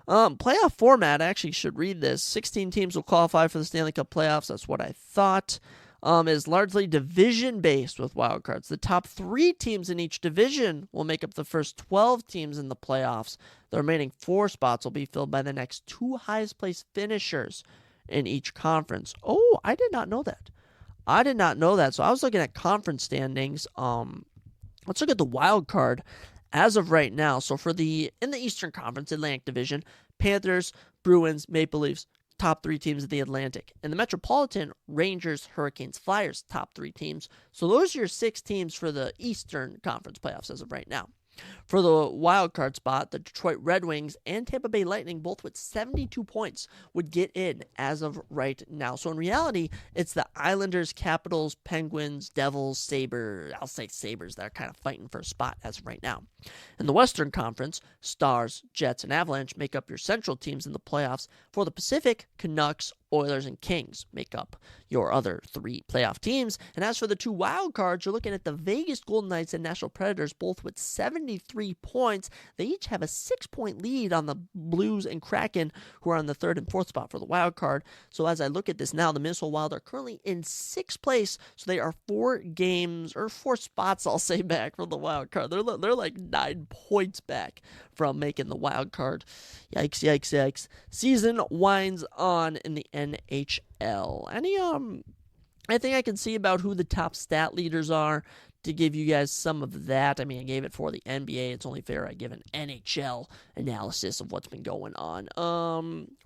Playoff format, I actually should read this. 16 teams will qualify for the Stanley Cup playoffs. That's what I thought. Is largely division-based with wildcards. The top 3 teams in each division will make up the first 12 teams in the playoffs. The remaining 4 spots will be filled by the next 2 highest-placed finishers in each conference. Oh, I did not know that. So I was looking at conference standings. Let's look at the wild card. As of right now, so in the Eastern Conference, Atlantic Division, Panthers, Bruins, Maple Leafs, top 3 teams of the Atlantic. In the Metropolitan, Rangers, Hurricanes, Flyers, top 3 teams. So those are your 6 teams for the Eastern Conference playoffs as of right now. For the wild card spot, the Detroit Red Wings and Tampa Bay Lightning, both with 72 points, would get in as of right now. So in reality, it's the Islanders, Capitals, Penguins, Devils, Sabres. I'll say Sabres that are kind of fighting for a spot as of right now. In the Western Conference, Stars, Jets, and Avalanche make up your central teams in the playoffs. For the Pacific, Canucks, Oilers, and Kings make up your other 3 playoff teams. And as for the 2 wild cards, you're looking at the Vegas Golden Knights and Nashville Predators, both with 73 points. They each have a 6-point lead on the Blues and Kraken, who are on the 3rd and 4th spot for the wild card. So as I look at this now, the Minnesota Wild are currently in 6th place, so they are 4 spots, I'll say, back from the wild card. They're like 9 points back from making the wild card. Yikes. Season winds on in the NHL. Anything I can see about who the top stat leaders are to give you guys some of that? I mean, I gave it for the NBA. It's only fair I give an NHL analysis of what's been going on.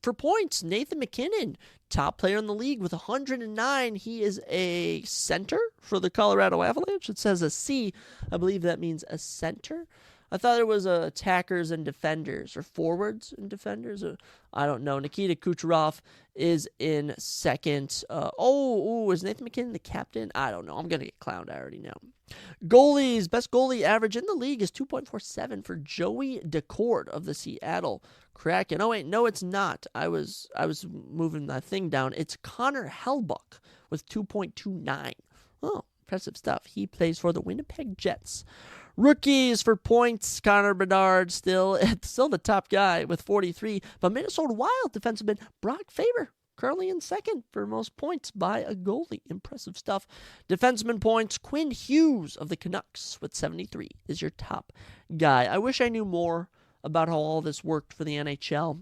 For points, Nathan MacKinnon, top player in the league with 109. He is a center for the Colorado Avalanche. It says a C. I believe that means a center. I thought there was attackers and defenders, or forwards and defenders. I don't know. Nikita Kucherov is in 2nd. Is Nathan MacKinnon the captain? I don't know. I'm going to get clowned. I already know. Goalies. Best goalie average in the league is 2.47 for Joey Decord of the Seattle Kraken. Oh, wait. No, it's not. I was moving that thing down. It's Connor Hellbuck with 2.29. Oh, impressive stuff. He plays for the Winnipeg Jets. Rookies for points, Connor Bedard still the top guy with 43, but Minnesota Wild defenseman Brock Faber currently in 2nd for most points by a goalie. Impressive stuff. Defenseman points, Quinn Hughes of the Canucks with 73 is your top guy. I wish I knew more about how all this worked for the NHL.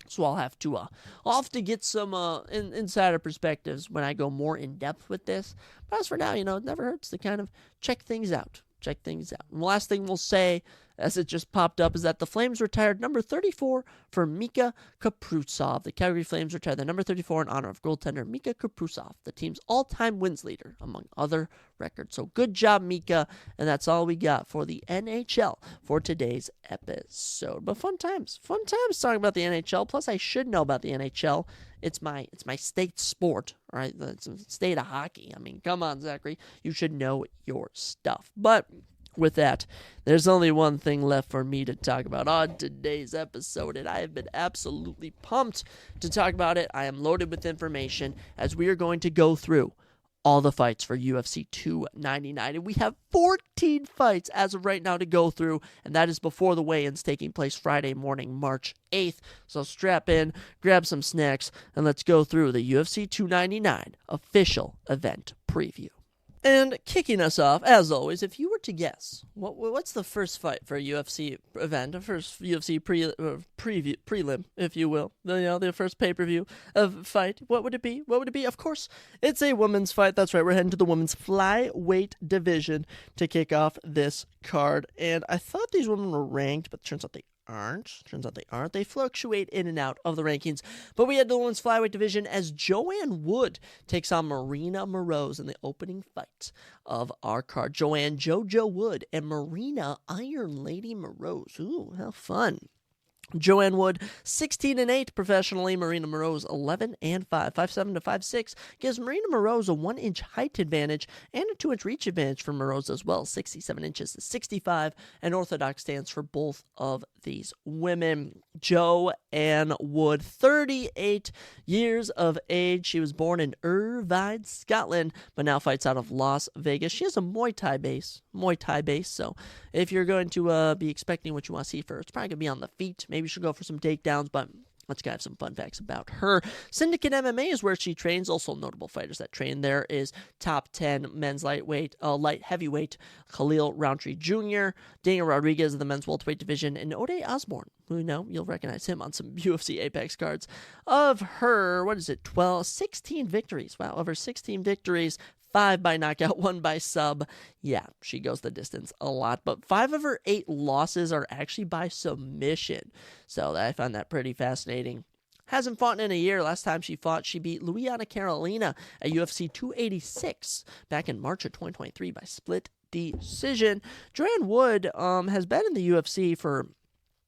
So I'll have to get some insider perspectives when I go more in depth with this. But as for now, it never hurts to kind of check things out. And the last thing we'll say, as it just popped up, is that the Flames retired number 34 for Mika Kaprizov. The Calgary Flames retired the number 34 in honor of goaltender Mika Kaprizov, the team's all-time wins leader, among other records. So good job, Mika, and that's all we got for the NHL for today's episode. But fun times talking about the NHL. Plus, I should know about the NHL. It's my state sport, all right? It's the state of hockey. I mean, come on, Zachary. You should know your stuff. But with that, there's only one thing left for me to talk about on today's episode, and I have been absolutely pumped to talk about it. I am loaded with information as we are going to go through all the fights for UFC 299, and we have 14 fights as of right now to go through, and that is before the weigh-ins taking place Friday morning, March 8th. So strap in, grab some snacks, and let's go through the UFC 299 official event preview. And kicking us off, as always, if you were to guess, what's the first fight for a UFC event, the first UFC prelim, if you will, the first pay-per-view of fight, what would it be? Of course, it's a women's fight. That's right, we're heading to the women's flyweight division to kick off this card. And I thought these women were ranked, but it turns out they aren't. They fluctuate in and out of the rankings. But we had the women's flyweight division as Joanne Wood takes on Marina Moroz in the opening fight of our card. Joanne JoJo Wood and Marina Iron Lady Moroz. Ooh, how fun. Joanne Wood, 16-8 professionally. Marina Moroz, 11-5. 5'7" to 5'6" gives Marina Moroz a 1-inch height advantage and a 2-inch reach advantage for Moroz as well. 67 inches to 65, an orthodox stance for both of these women. Joanne Wood, 38 years of age. She was born in Irvine, Scotland, but now fights out of Las Vegas. She has a Muay Thai base, so if you're going to be expecting what you want to see first, it's probably going to be on the feet. Maybe she'll go for some takedowns, but let's have some fun facts about her. Syndicate MMA is where she trains. Also notable fighters that train there is top 10 men's light heavyweight Khalil Roundtree Jr., Daniel Rodriguez of the men's welterweight division, and Ode Osborne, who you'll recognize him on some UFC Apex cards. Of her, 16 victories. Wow, of her 16 victories, 5 by knockout, 1 by sub. Yeah, she goes the distance a lot. But 5 of her 8 losses are actually by submission. So I found that pretty fascinating. Hasn't fought in a year. Last time she fought, she beat Luiana Carolina at UFC 286 back in March of 2023 by split decision. Joanne Wood has been in the UFC for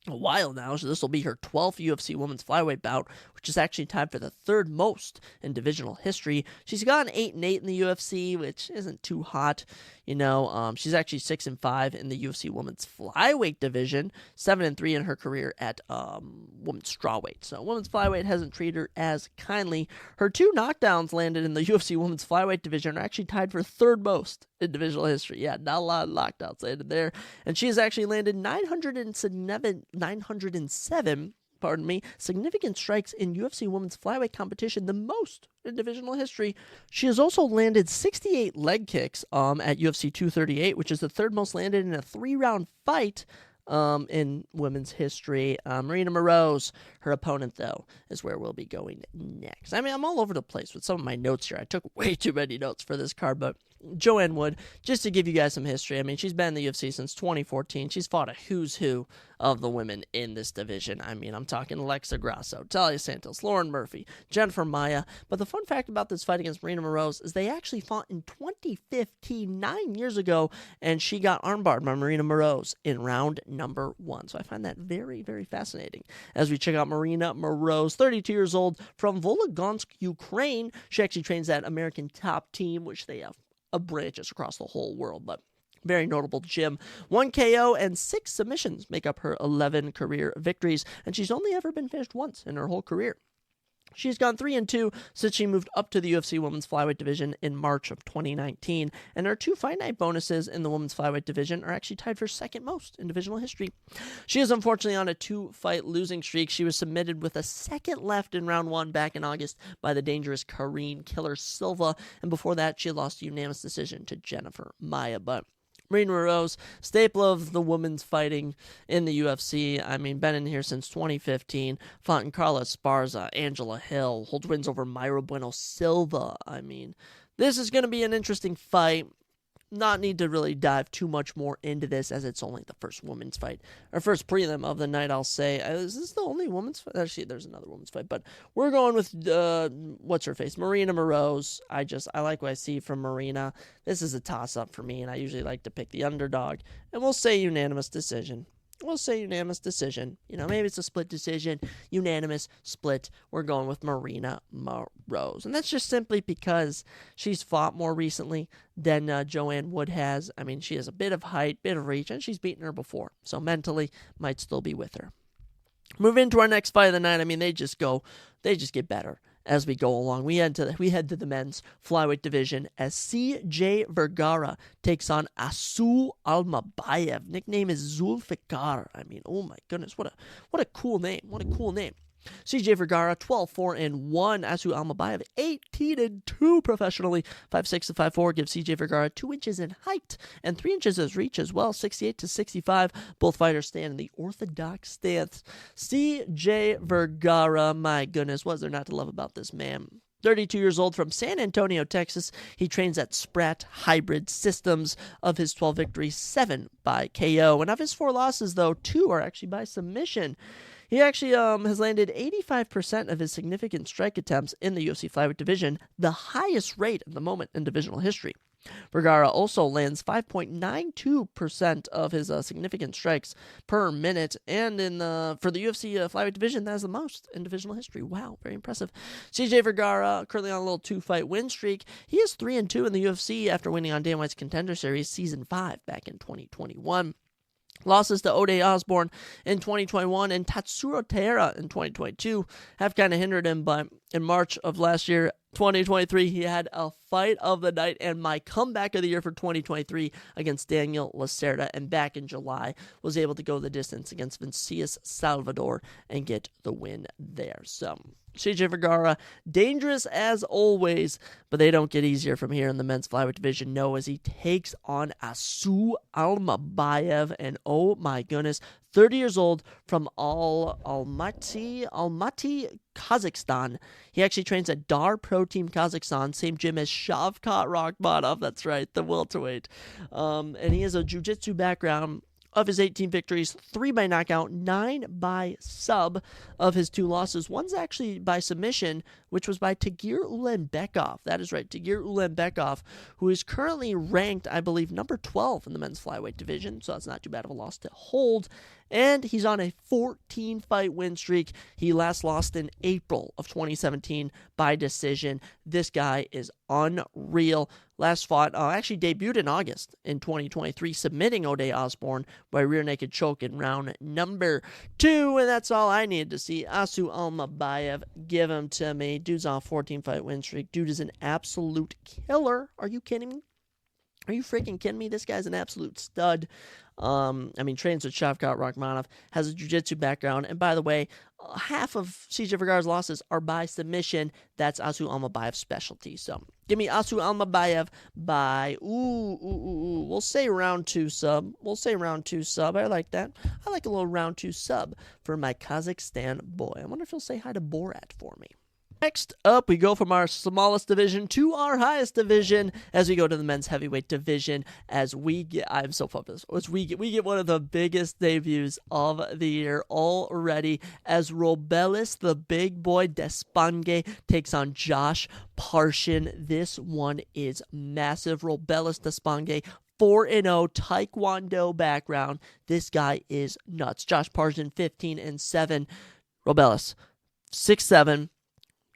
a while now, so this will be her 12th UFC Women's Flyweight bout, which is actually tied for the third most in divisional history. She's gone 8-8 in the UFC, which isn't too hot. She's actually 6-5 in the UFC Women's Flyweight division, 7-3 in her career at Women's Strawweight. So Women's Flyweight hasn't treated her as kindly. Her 2 knockdowns landed in the UFC Women's Flyweight division are actually tied for third most in divisional history. Yeah, not a lot of knockdowns landed there. And she has actually landed 907 significant strikes in UFC Women's Flyweight competition, the most in divisional history. She has also landed 68 leg kicks at UFC 238, which is the third most landed in a 3-round fight in women's history. Marina Moroz, her opponent, though, is where we'll be going next. I mean, I'm all over the place with some of my notes here. I took way too many notes for this card, but Joanne Wood, just to give you guys some history, I mean, she's been in the UFC since 2014. She's fought a who's who of the women in this division. I mean, I'm talking Alexa Grasso, Talia Santos, Lauren Murphy, Jennifer Maia. But the fun fact about this fight against Marina Moroz is they actually fought in 2015, 9 years ago, and she got armbarred by Marina Moroz in round number 1. So I find that very, very fascinating. As we check out Marina Moroz, 32 years old, from Volgodonsk, Ukraine. She actually trains that American Top Team, which they have branches across the whole world, but very notable gym. 1 KO and 6 submissions make up her 11 career victories, and she's only ever been finished once in her whole career. She's gone 3-2 since she moved up to the UFC Women's Flyweight division in March of 2019, and her 2 fight night bonuses in the Women's Flyweight division are actually tied for second most in divisional history. She is unfortunately on a 2-fight losing streak. She was submitted with a second left in round 1 back in August by the dangerous Karine Killer Silva, and before that she lost a unanimous decision to Jennifer Maia, but Marina Rose, staple of the women's fighting in the UFC. I mean, been in here since 2015. Fought in Carla Esparza, Angela Hill, holds wins over Mayra Bueno Silva. I mean, this is going to be an interesting fight. Not need to really dive too much more into this as it's only the first women's fight, or first prelim of the night, I'll say. Is this the only women's fight? Actually, there's another women's fight, but we're going with, what's her face? Marina Moroz. I like what I see from Marina. This is a toss-up for me, and I usually like to pick the underdog, and we'll say unanimous decision. Maybe it's a split decision, unanimous, split. We're going with Marina Moroz. And that's just simply because she's fought more recently than Joanne Wood has. I mean, she has a bit of height, bit of reach, and she's beaten her before. So mentally, might still be with her. Move into our next fight of the night. I mean, they just get better as we go along. We head to the men's flyweight division as CJ Vergara takes on Asu Almabayev. Nickname is Zulfikar. I mean, oh my goodness, what a cool name. CJ Vergara 12-4-1. Asu Almabayev 18-2 professionally. 5'6" to 5'4" gives CJ Vergara 2 inches in height and 3 inches as reach as well. 68-65. Both fighters stand in the orthodox stance. CJ Vergara, my goodness, what is there not to love about this man? 32 years old from San Antonio, Texas. He trains at Spratt Hybrid Systems. Of his 12 victories, 7 by KO. And of his 4 losses, though, 2 are actually by submission. He actually has landed 85% of his significant strike attempts in the UFC flyweight division, the highest rate at the moment in divisional history. Vergara also lands 5.92% of his significant strikes per minute, and for the UFC flyweight division, that is the most in divisional history. Wow, very impressive. CJ Vergara currently on a little 2-fight win streak. He is 3-2 in the UFC after winning on Dan White's Contender Series Season 5 back in 2021. Losses to Ode Osborne in 2021 and Tatsuro Taira in 2022 have kind of hindered him, but in March of last year, 2023, he had a fight of the night and my comeback of the year for 2023 against Daniel Lacerda, and back in July was able to go the distance against Vincius Salvador and get the win there. So CJ Vergara, dangerous as always, but they don't get easier from here in the men's flyweight division. No, as he takes on Asu Almabayev, and oh my goodness, 30 years old from Almaty, Kazakhstan. He actually trains at Dar Pro Team Kazakhstan, same gym as Shavkat Rakhmonov. That's right, the welterweight. And he has a jiu-jitsu background. Of his 18 victories, 3 by knockout, 9 by sub. Of his 2 losses, one's actually by submission, which was by Tagir Ulanbekov. That is right, Tagir Ulanbekov, who is currently ranked, I believe, number 12 in the men's flyweight division, so that's not too bad of a loss to hold. And he's on a 14-fight win streak. He last lost in April of 2017 by decision. This guy is unreal. Last fought, actually debuted in August in 2023, submitting Ode Osborne by rear naked choke in round number 2. And that's all I needed to see. Asu Almabayev, give him to me. Dude's on a 14-fight win streak. Dude is an absolute killer. Are you kidding me? Are you freaking kidding me? This guy's an absolute stud. Trains with Shavkat Rakhmonov, has a jiu-jitsu background, and by the way, half of CJ Vergara's losses are by submission. That's Asu Almabayev's specialty. So give me Asu Almabayev by, we'll say round 2 sub. I like that. I like a little round 2 sub for my Kazakhstan boy. I wonder if he'll say hi to Borat for me. Next up, we go from our smallest division to our highest division as we go to the men's heavyweight division. I'm so pumped for this. We get one of the biggest debuts of the year already as Robelis, the big boy Despange, takes on Josh Parshin. This one is massive. Robelis Despange, 4-0 Taekwondo background. This guy is nuts. Josh Parshin, 15-7. Robelis, 6'7".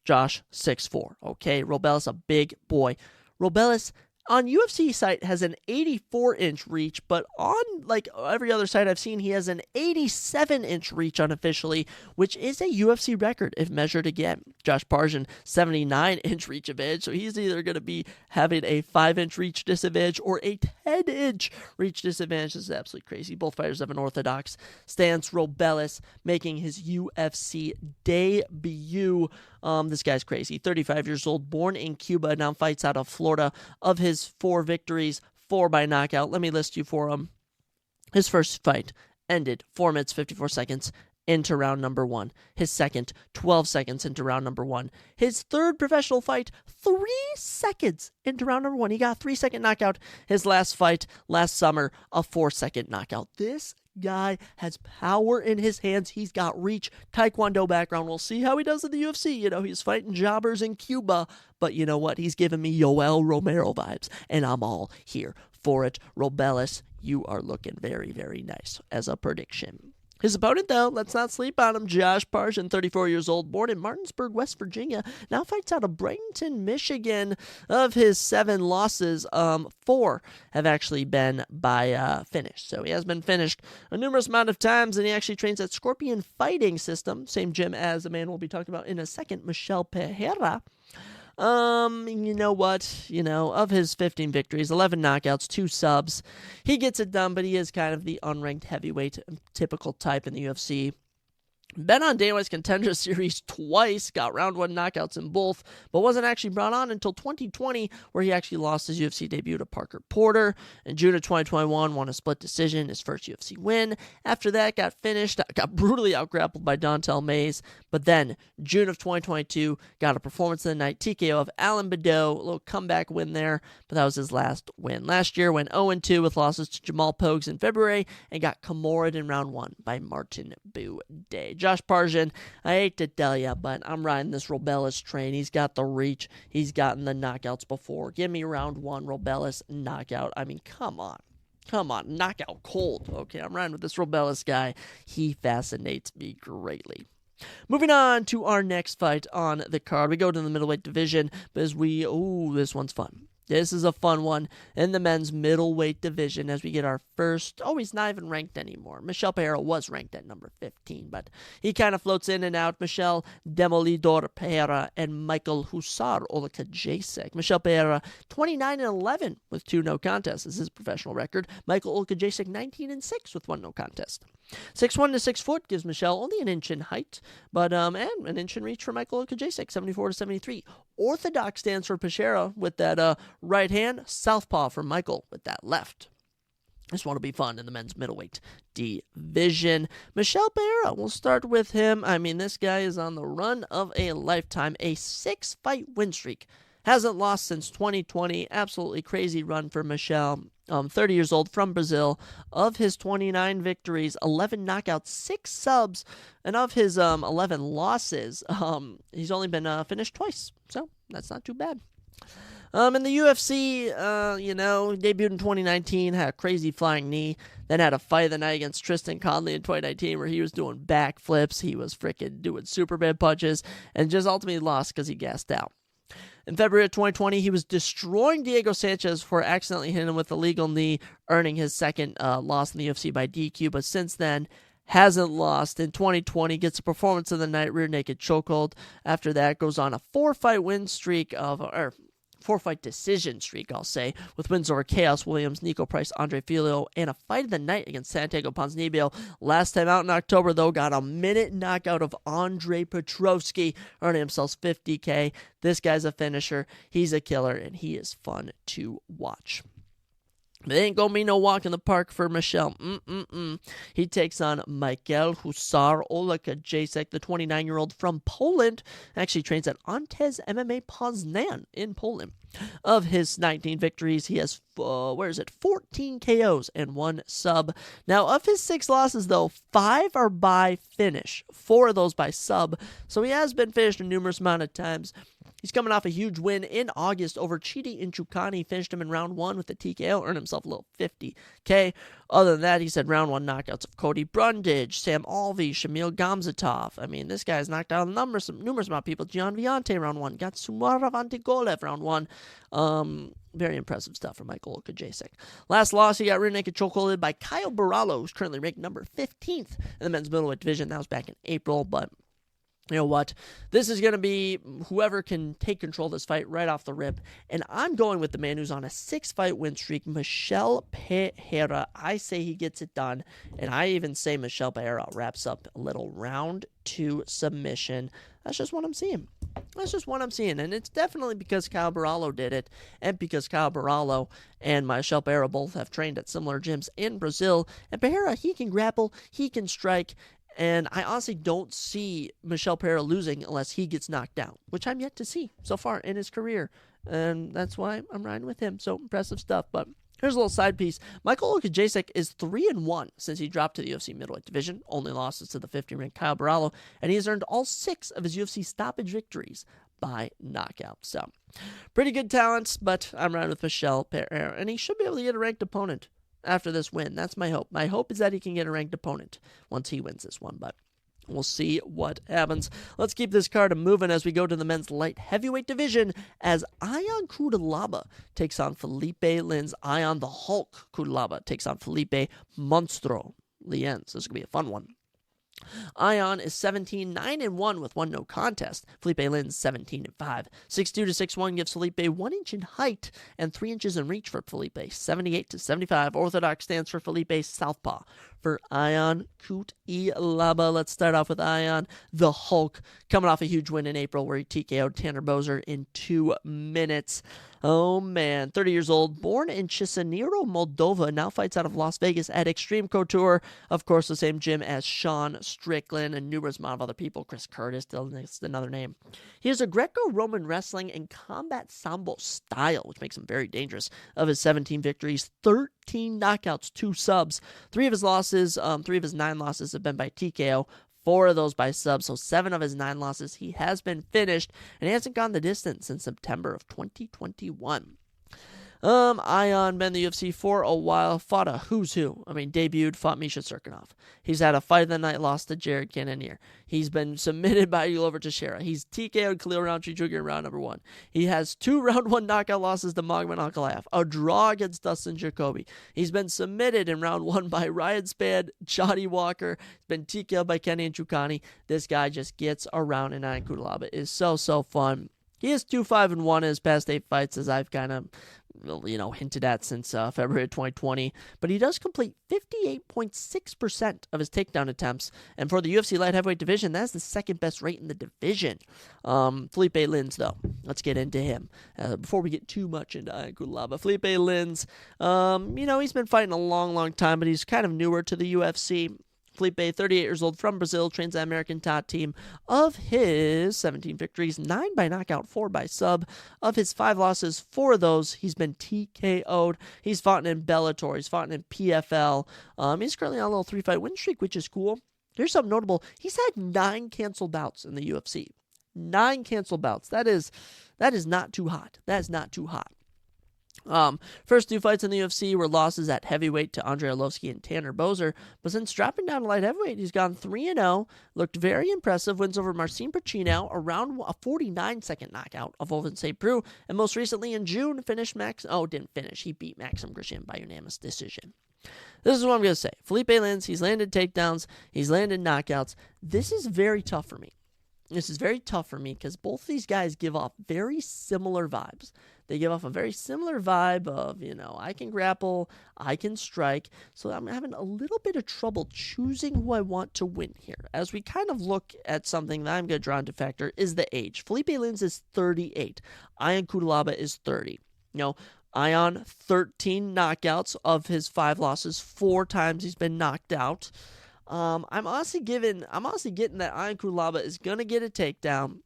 Josh, 6'4". Okay, Robelis, a big boy. Robelis on UFC site has an 84-inch reach, but on like every other site I've seen, he has an 87-inch reach unofficially, which is a UFC record if measured again. Josh Parshin, 79-inch reach advantage, so he's either going to be having a 5-inch reach disadvantage or a 10-inch reach disadvantage. This is absolutely crazy. Both fighters have an orthodox stance. Robelis making his UFC debut. This guy's crazy. 35 years old, born in Cuba, now fights out of Florida. Of his 4 victories, 4 by knockout. Let me list you for him. His first fight ended 4 minutes, 54 seconds into round number 1. His second, 12 seconds into round number 1. His third professional fight, 3 seconds into round number 1. He got a 3-second knockout. His last fight last summer, a 4-second knockout. This guy has power in his hands. He's got reach, taekwondo background. We'll see how he does in the UFC. You know, he's fighting jobbers in Cuba, but you know what? He's giving me Yoel Romero vibes, and I'm all here for it. Robelis, you are looking very, very nice as a prediction. His opponent, though, let's not sleep on him. Josh Parjan, 34 years old, born in Martinsburg, West Virginia, now fights out of Bradenton, Michigan. Of his 7 losses, 4 have actually been by finish. So he has been finished a numerous amount of times, and he actually trains at Scorpion Fighting System, same gym as a man we'll be talking about in a second, Michel Pereira. You know what? You know, of his 15 victories, 11 knockouts, 2 subs, he gets it done, but he is kind of the unranked heavyweight typical type in the UFC. Been on Dana White's Contender Series twice, got round 1 knockouts in both, but wasn't actually brought on until 2020, where he actually lost his UFC debut to Parker Porter. In June of 2021, won a split decision, his first UFC win. After that, got brutally outgrappled by Dontel Mays, but then, June of 2022, got a performance of the night TKO of Alan Badeau, a little comeback win there, but that was his last win. Last year, went 0-2 with losses to Jamal Pogues in February, and got Kimura'd in round 1 by Martin Buday. Josh Parjan, I hate to tell you, but I'm riding this Robelis train. He's got the reach. He's gotten the knockouts before. Give me round 1, Robelis knockout. I mean, come on. Knockout cold. Okay, I'm riding with this Robelis guy. He fascinates me greatly. Moving on to our next fight on the card. We go to the middleweight division because this one's fun. This is a fun one in the men's middleweight division as we get our first, he's not even ranked anymore. Michel Pereira was ranked at number 15, but he kind of floats in and out. Michel Demolidor Pereira and Michael Husar Olakajacek. Michel Pereira, 29-11 with 2 no contests is his professional record. Michael Olakajacek, 19-6 with 1 no contest. 6'1" to 6 foot gives Michel only an inch in height, but and an inch in reach for Michael Olakajacek, 74 to 73. Orthodox stands for Pereira with that right hand, southpaw for Michael with that left. This one will be fun in the men's middleweight division. Michel Pereira, we'll start with him. I mean, this guy is on the run of a lifetime, a 6-fight win streak. Hasn't lost since 2020. Absolutely crazy run for Michel. 30 years old, from Brazil. Of his 29 victories, 11 knockouts, 6 subs, and of his 11 losses, he's only been finished twice. So that's not too bad. In the UFC, debuted in 2019, had a crazy flying knee, then had a fight of the night against Tristan Conley in 2019 where he was doing backflips, he was freaking doing Superman punches, and just ultimately lost because he gassed out. In February of 2020, he was destroying Diego Sanchez for accidentally hitting him with a legal knee, earning his second loss in the UFC by DQ, but since then, hasn't lost. In 2020, gets a performance of the night, rear naked chokehold. After that, goes on a 4-fight win streak or 4-fight decision streak, I'll say, with wins over Chaos Williams, Nico Price, Andre Filio, and a fight of the night against Santiago Ponzinibbio. Last time out in October, though, got a minute knockout of Andre Petrovsky, earning himself $50K. This guy's a finisher. He's a killer, and he is fun to watch. But it ain't gonna be no walk in the park for Michel. He takes on Michael Husar Olakajacek, the 29-year-old from Poland. Actually trains at Antez MMA Poznan in Poland. Of his 19 victories, he has 14 KOs and 1 sub. Now, of his 6 losses, though, 5 are by finish. 4 of those by sub. So he has been finished a numerous amount of times. He's coming off a huge win in August over Chidi Nchukani. Finished him in round 1 with the TKO, earned himself a little $50K. Other than that, he's had round 1 knockouts of Cody Brundage, Sam Alvey, Shamil Gamzatov. I mean, this guy's knocked out numerous amount of people. Gian Viante round 1. Got Sumara Vantigolev round 1. Very impressive stuff from Michael Olakajacek. Last loss, he got rear naked chokeholded by Kyle Barallo, who's currently ranked number 15th in the men's middleweight division. That was back in April, but you know what? This is going to be whoever can take control of this fight right off the rip. And I'm going with the man who's on a 6-fight win streak, Michel Pereira. I say he gets it done. And I even say Michel Pereira wraps up a little round 2 submission. That's just what I'm seeing. That's just what I'm seeing, and it's definitely because Kyle Barallo did it, and because Kyle Barallo and Michel Pereira both have trained at similar gyms in Brazil. And Pereira, he can grapple, he can strike, and I honestly don't see Michel Pereira losing unless he gets knocked down, which I'm yet to see so far in his career, and that's why I'm riding with him. So impressive stuff, but here's a little side piece. Michael Okajacek is 3-1 since he dropped to the UFC middleweight division. Only losses to the 50-ranked Kyle Barallo, and he has earned all 6 of his UFC stoppage victories by knockout. So, pretty good talents, but I'm riding with Michel Pereira, and he should be able to get a ranked opponent after this win. That's my hope. My hope is that he can get a ranked opponent once he wins this one, but we'll see what happens. Let's keep this card moving as we go to the men's light heavyweight division as Ion Cutelaba takes on Felipe Lins. Ion the Hulk Cutelaba takes on Felipe Monstro Lienz. This is going to be a fun one. Ion is 17-9-1 with 1 no contest. Felipe Lins 17-5. 6'2 to 6'1 gives Felipe 1 inch in height and 3 inches in reach for Felipe. 78 to 75. Orthodox stance for Felipe. Southpaw for Ion Cutelaba. Let's start off with Ion the Hulk, coming off a huge win in April where he TKO'd Tanner Boser in 2 minutes. Oh man, 30 years old, born in Chisinau, Moldova, now fights out of Las Vegas at Extreme Couture. Of course, the same gym as Sean Strickland and numerous amount of other people. Chris Curtis, still another name. He has a Greco-Roman wrestling and combat sambo style, which makes him very dangerous. Of his 17 victories, 13 knockouts, 2 subs. 3 of his 9 losses have been by TKO. 4 of those by subs, so 7 of his 9 losses he has been finished, and he hasn't gone the distance since September of 2021. Ion been in the UFC for a while, fought a who's who. Debuted, fought Misha Serkinov. He's had a fight of the night, lost to Jared Cannonier. He's been submitted by Glover Teixeira. He's TKO'd Khalil Rountree Jr. in round number 1. He has 2 round 1 knockout losses to Magomedov Ankalaev, a draw against Dustin Jacoby. He's been submitted in round 1 by Ryan Spann, Johnny Walker. He's been TKO'd by Kenny Nchukani. This guy just gets around, and Ion Cutelaba is so fun. He is 2-5-1 in his past 8 fights, as I've kind of hinted at since February of 2020, but he does complete 58.6% of his takedown attempts, and for the UFC light heavyweight division, that's the second best rate in the division. Felipe Lins, though, let's get into him before we get too much into Ion Cutelaba. Felipe Lins, he's been fighting a long time, but he's kind of newer to the UFC. Felipe, 38 years old, from Brazil, trains the American top team. Of his 17 victories, 9 by knockout, 4 by sub. Of his 5 losses, 4 of those, he's been TKO'd. He's fought in Bellator. He's fought in PFL. He's currently on a little 3-fight win streak, which is cool. Here's something notable. He's had 9 canceled bouts in the UFC. 9 canceled bouts. That is not too hot. That is not too hot. First 2 fights in the UFC were losses at heavyweight to Andrei Arlovski and Tanner Boser, but since dropping down to light heavyweight, he's gone 3-0, looked very impressive, wins over Marcin Pacino, around a 49-second knockout of Oven St. Preux, and most recently in June, he beat Maxim Grishin by unanimous decision. This is what I'm going to say. Felipe Lins, he's landed takedowns, he's landed knockouts. This is very tough for me. Because both of these guys give off very similar vibes. They give off a very similar vibe of, I can grapple, I can strike. So I'm having a little bit of trouble choosing who I want to win here. As we kind of look at something that I'm going to draw into factor is the age. Felipe Lins is 38. Ion Cutelaba is 30. Ion, 13 knockouts of his 5 losses. 4 times he's been knocked out. I'm honestly getting that Ion Cutelaba is going to get a takedown,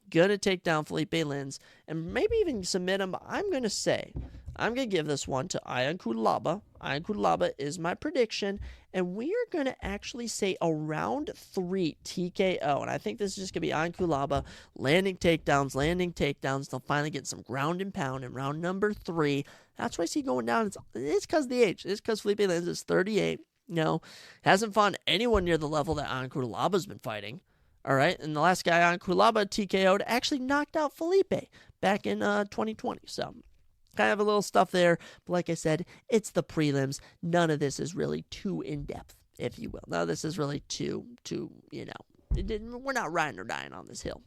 going to take down Felipe Lins, and maybe even submit him. I'm going to give this one to Ion Cutelaba. Ion Cutelaba is my prediction, and we are going to actually say a round 3 TKO, and I think this is just going to be Ion Cutelaba landing takedowns. They'll finally get some ground and pound in round number 3. That's why I see going down. It's because of the age. It's because Felipe Lins is 38. Hasn't fought anyone near the level that Ion Cutelaba's been fighting. All right, and the last guy Ion Cutelaba TKO'd actually knocked out Felipe back in 2020. So, kind of a little stuff there. But like I said, it's the prelims. None of this is really too in-depth, if you will. None of this is really too we're not riding or dying on this hill.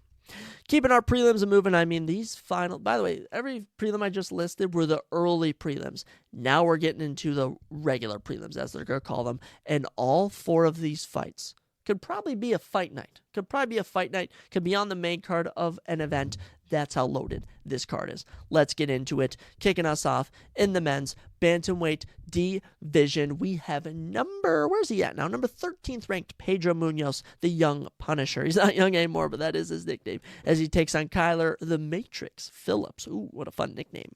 Keeping our prelims moving, these final, by the way, every prelim I just listed were the early prelims. Now we're getting into the regular prelims, as they're going to call them, and all 4 of these fights could probably be a fight night. Could be on the main card of an event. That's how loaded this card is. Let's get into it. Kicking us off in the men's bantamweight division, we have where's he at now? Number 13th ranked Pedro Munoz, the Young Punisher. He's not young anymore, but that is his nickname, as he takes on Kyler the Matrix Phillips. Ooh, what a fun nickname.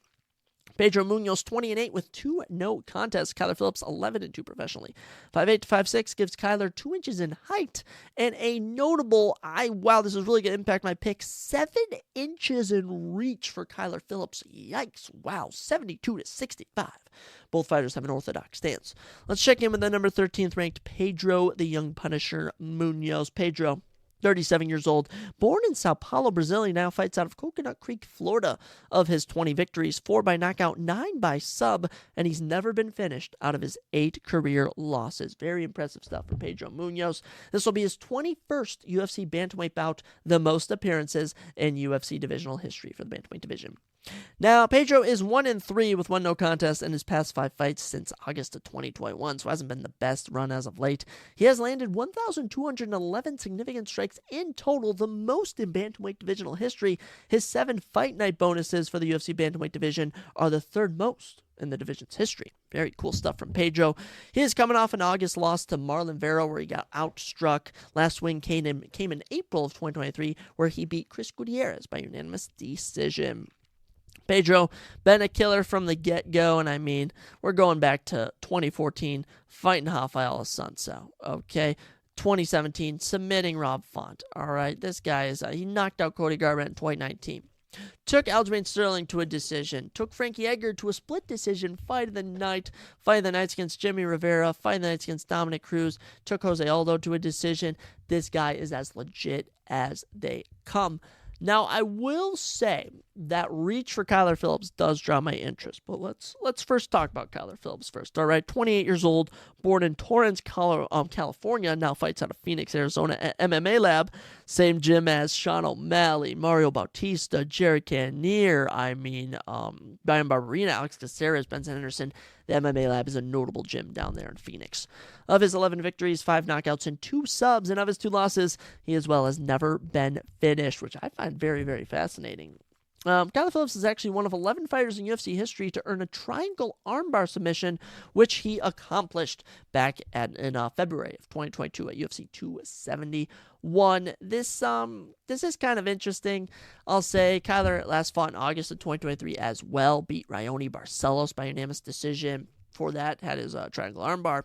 Pedro Munoz 20-8 with 2 no contests. Kyler Phillips 11-2 professionally. 5'8" to 5'6" gives Kyler 2 inches in height, and a notable, wow, this is really going to impact my pick, 7 inches in reach for Kyler Phillips. Yikes, wow, 72 to 65. Both fighters have an orthodox stance. Let's check in with the number 13th ranked Pedro the Young Punisher Munoz. Pedro, 37 years old, born in Sao Paulo, Brazil. He now fights out of Coconut Creek, Florida. Of his 20 victories, 4 by knockout, 9 by sub, and he's never been finished out of his 8 career losses. Very impressive stuff for Pedro Munoz. This will be his 21st UFC bantamweight bout, the most appearances in UFC divisional history for the bantamweight division. Now, Pedro is 1-3 with 1 no contest in his past 5 fights since August of 2021, so hasn't been the best run as of late. He has landed 1,211 significant strikes in total, the most in bantamweight divisional history. His 7 fight night bonuses for the UFC bantamweight division are the 3rd most in the division's history. Very cool stuff from Pedro. He is coming off an August loss to Marlon Vera, where he got outstruck. Last win came in April of 2023, where he beat Chris Gutierrez by unanimous decision. Pedro, been a killer from the get-go, and I mean, we're going back to 2014, fighting Rafael Assunção, okay? 2017, submitting Rob Font, all right? This guy he knocked out Cody Garbrandt in 2019. Took Aljamain Sterling to a decision. Took Frankie Edgar to a split decision. Fight of the night against Jimmy Rivera. Fight of the night against Dominic Cruz. Took Jose Aldo to a decision. This guy is as legit as they come. Now, I will say that reach for Kyler Phillips does draw my interest, but let's first talk about Kyler Phillips first. All right, 28 years old, born in Torrance, California, now fights out of Phoenix, Arizona at MMA Lab, same gym as Sean O'Malley, Mario Bautista, Jared Cannonier, Brian Barberina, Alex Caceres, Benson Henderson. The MMA Lab is a notable gym down there in Phoenix. Of his 11 victories, 5 knockouts, and 2 subs, and of his 2 losses, he as well has never been finished, which I find very, very fascinating. Kyler Phillips is actually one of 11 fighters in UFC history to earn a triangle armbar submission, which he accomplished back in February of 2022 at UFC 271. This is kind of interesting. I'll say Kyler last fought in August of 2023 as well, beat Raoni Barcelos by unanimous decision. For that, had his triangle armbar.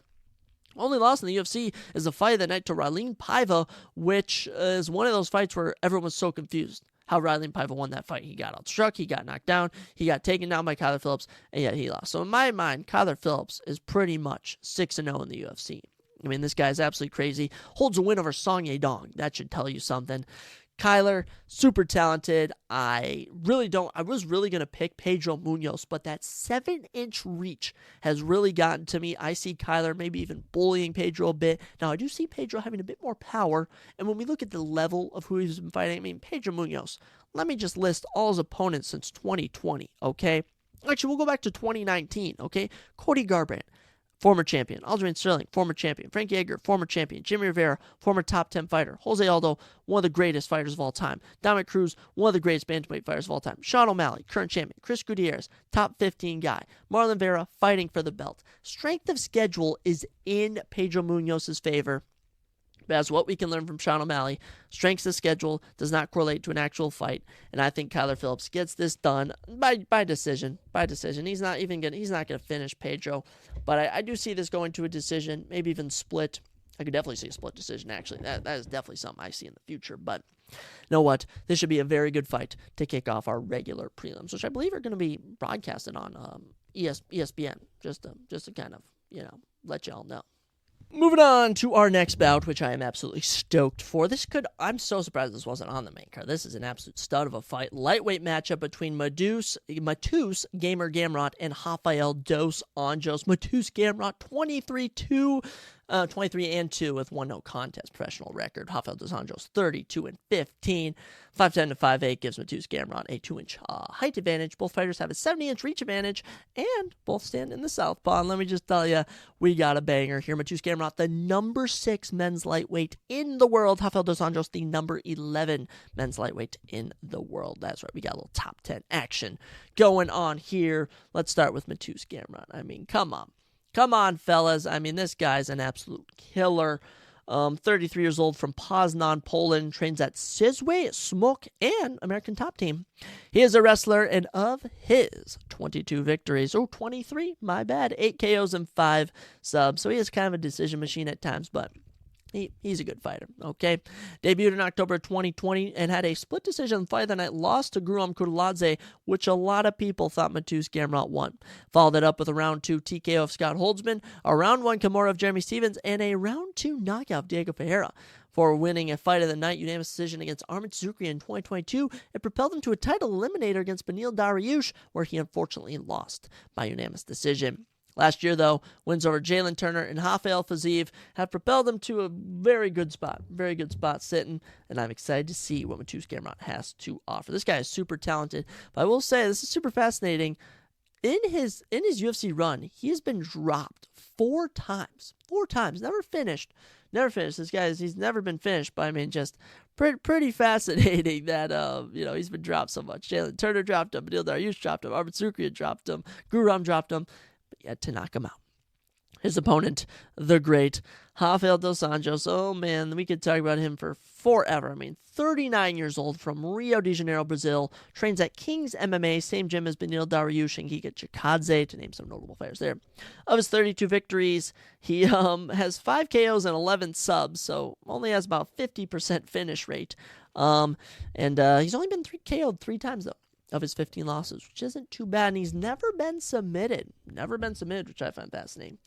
Only loss in the UFC is the fight of the night to Raulian Paiva, which is one of those fights where everyone was so confused how Raulian Paiva won that fight. He got outstruck, he got knocked down, he got taken down by Kyler Phillips, and yet he lost. So in my mind, Kyler Phillips is pretty much 6-0 in the UFC. I mean, this guy is absolutely crazy. Holds a win over Song Yadong. That should tell you something. Kyler, super talented. I was really going to pick Pedro Munoz, but that 7-inch reach has really gotten to me. I see Kyler maybe even bullying Pedro a bit. Now, I do see Pedro having a bit more power, and when we look at the level of who he's been fighting, I mean, Pedro Munoz, let me just list all his opponents since 2020, okay? Actually, we'll go back to 2019, okay? Cody Garbrandt, former champion. Aljamain Sterling, former champion. Frankie Edgar, former champion. Jimmy Rivera, former top 10 fighter. Jose Aldo, one of the greatest fighters of all time. Dominic Cruz, one of the greatest bantamweight fighters of all time. Sean O'Malley, current champion. Chris Gutierrez, top 15 guy. Marlon Vera, fighting for the belt. Strength of schedule is in Pedro Munoz's favor. But as what we can learn from Sean O'Malley, strength of schedule does not correlate to an actual fight, and I think Kyler Phillips gets this done by decision. He's not gonna finish Pedro, but I do see this going to a decision, maybe even split. I could definitely see a split decision. Actually, that is definitely something I see in the future. But you know what? This should be a very good fight to kick off our regular prelims, which I believe are going to be broadcasted on ESPN. Just to kind of let y'all know. Moving on to our next bout, which I am absolutely stoked for. I'm so surprised this wasn't on the main card. This is an absolute stud of a fight. Lightweight matchup between Matus Gamer Gamrot and Rafael Dos Anjos. Matus Gamrot, 23-2. 23-2 with 1 no contest professional record. Rafael dos Anjos 32-15. 5'10" to 5'8" gives Mateusz Gamrot a 2-inch height advantage. Both fighters have a 70-inch reach advantage, and both stand in the southpaw. And let me just tell you, we got a banger here. Mateusz Gamrot, the number 6 men's lightweight in the world. Rafael dos Anjos, the number 11 men's lightweight in the world. That's right, we got a little top 10 action going on here. Let's start with Mateusz Gamrot. I mean, come on. Come on, fellas. I mean, this guy's an absolute killer. 33 years old from Poznan, Poland, trains at Sizwe, Smok, and American Top Team. He is a wrestler, and of his 22 victories, 23, my bad, 8 KOs and 5 subs. So he is kind of a decision machine at times, but he's a good fighter, okay? Debuted in October 2020 and had a split decision fight the night, lost to Guram Kudladze, which a lot of people thought Mateusz Gamrot won. Followed it up with a round 2 TKO of Scott Holtzman, a round 1 Kimura of Jeremy Stevens, and a round 2 knockout of Diego Ferreira. For winning a fight of the night unanimous decision against Arman Tsukri in 2022, it propelled him to a title eliminator against Beneil Dariush, where he unfortunately lost by unanimous decision. Last year, though, wins over Jalen Turner and Rafael Fiziev have propelled him to a very good spot sitting, and I'm excited to see what Mateusz Gamrot has to offer. This guy is super talented, but I will say this is super fascinating. In his UFC run, he has been dropped 4 times, never finished. This guy he's never been finished, but I mean, just pretty fascinating that he's been dropped so much. Jalen Turner dropped him, Beneil Dariush dropped him, Arman Tsukri dropped him, Guram dropped him. Yet to knock him out. His opponent, the great Rafael dos Anjos. Oh man, we could talk about him for forever. I mean, 39 years old from Rio de Janeiro, Brazil. Trains at King's MMA, same gym as Beneil Dariush and Giga Chikadze, to name some notable fighters there. Of his 32 victories, he has 5 KOs and 11 subs, so only has about 50% finish rate. And he's only been KO'd 3 times, though, of his 15 losses, which isn't too bad, and he's never been submitted, which I find fascinating.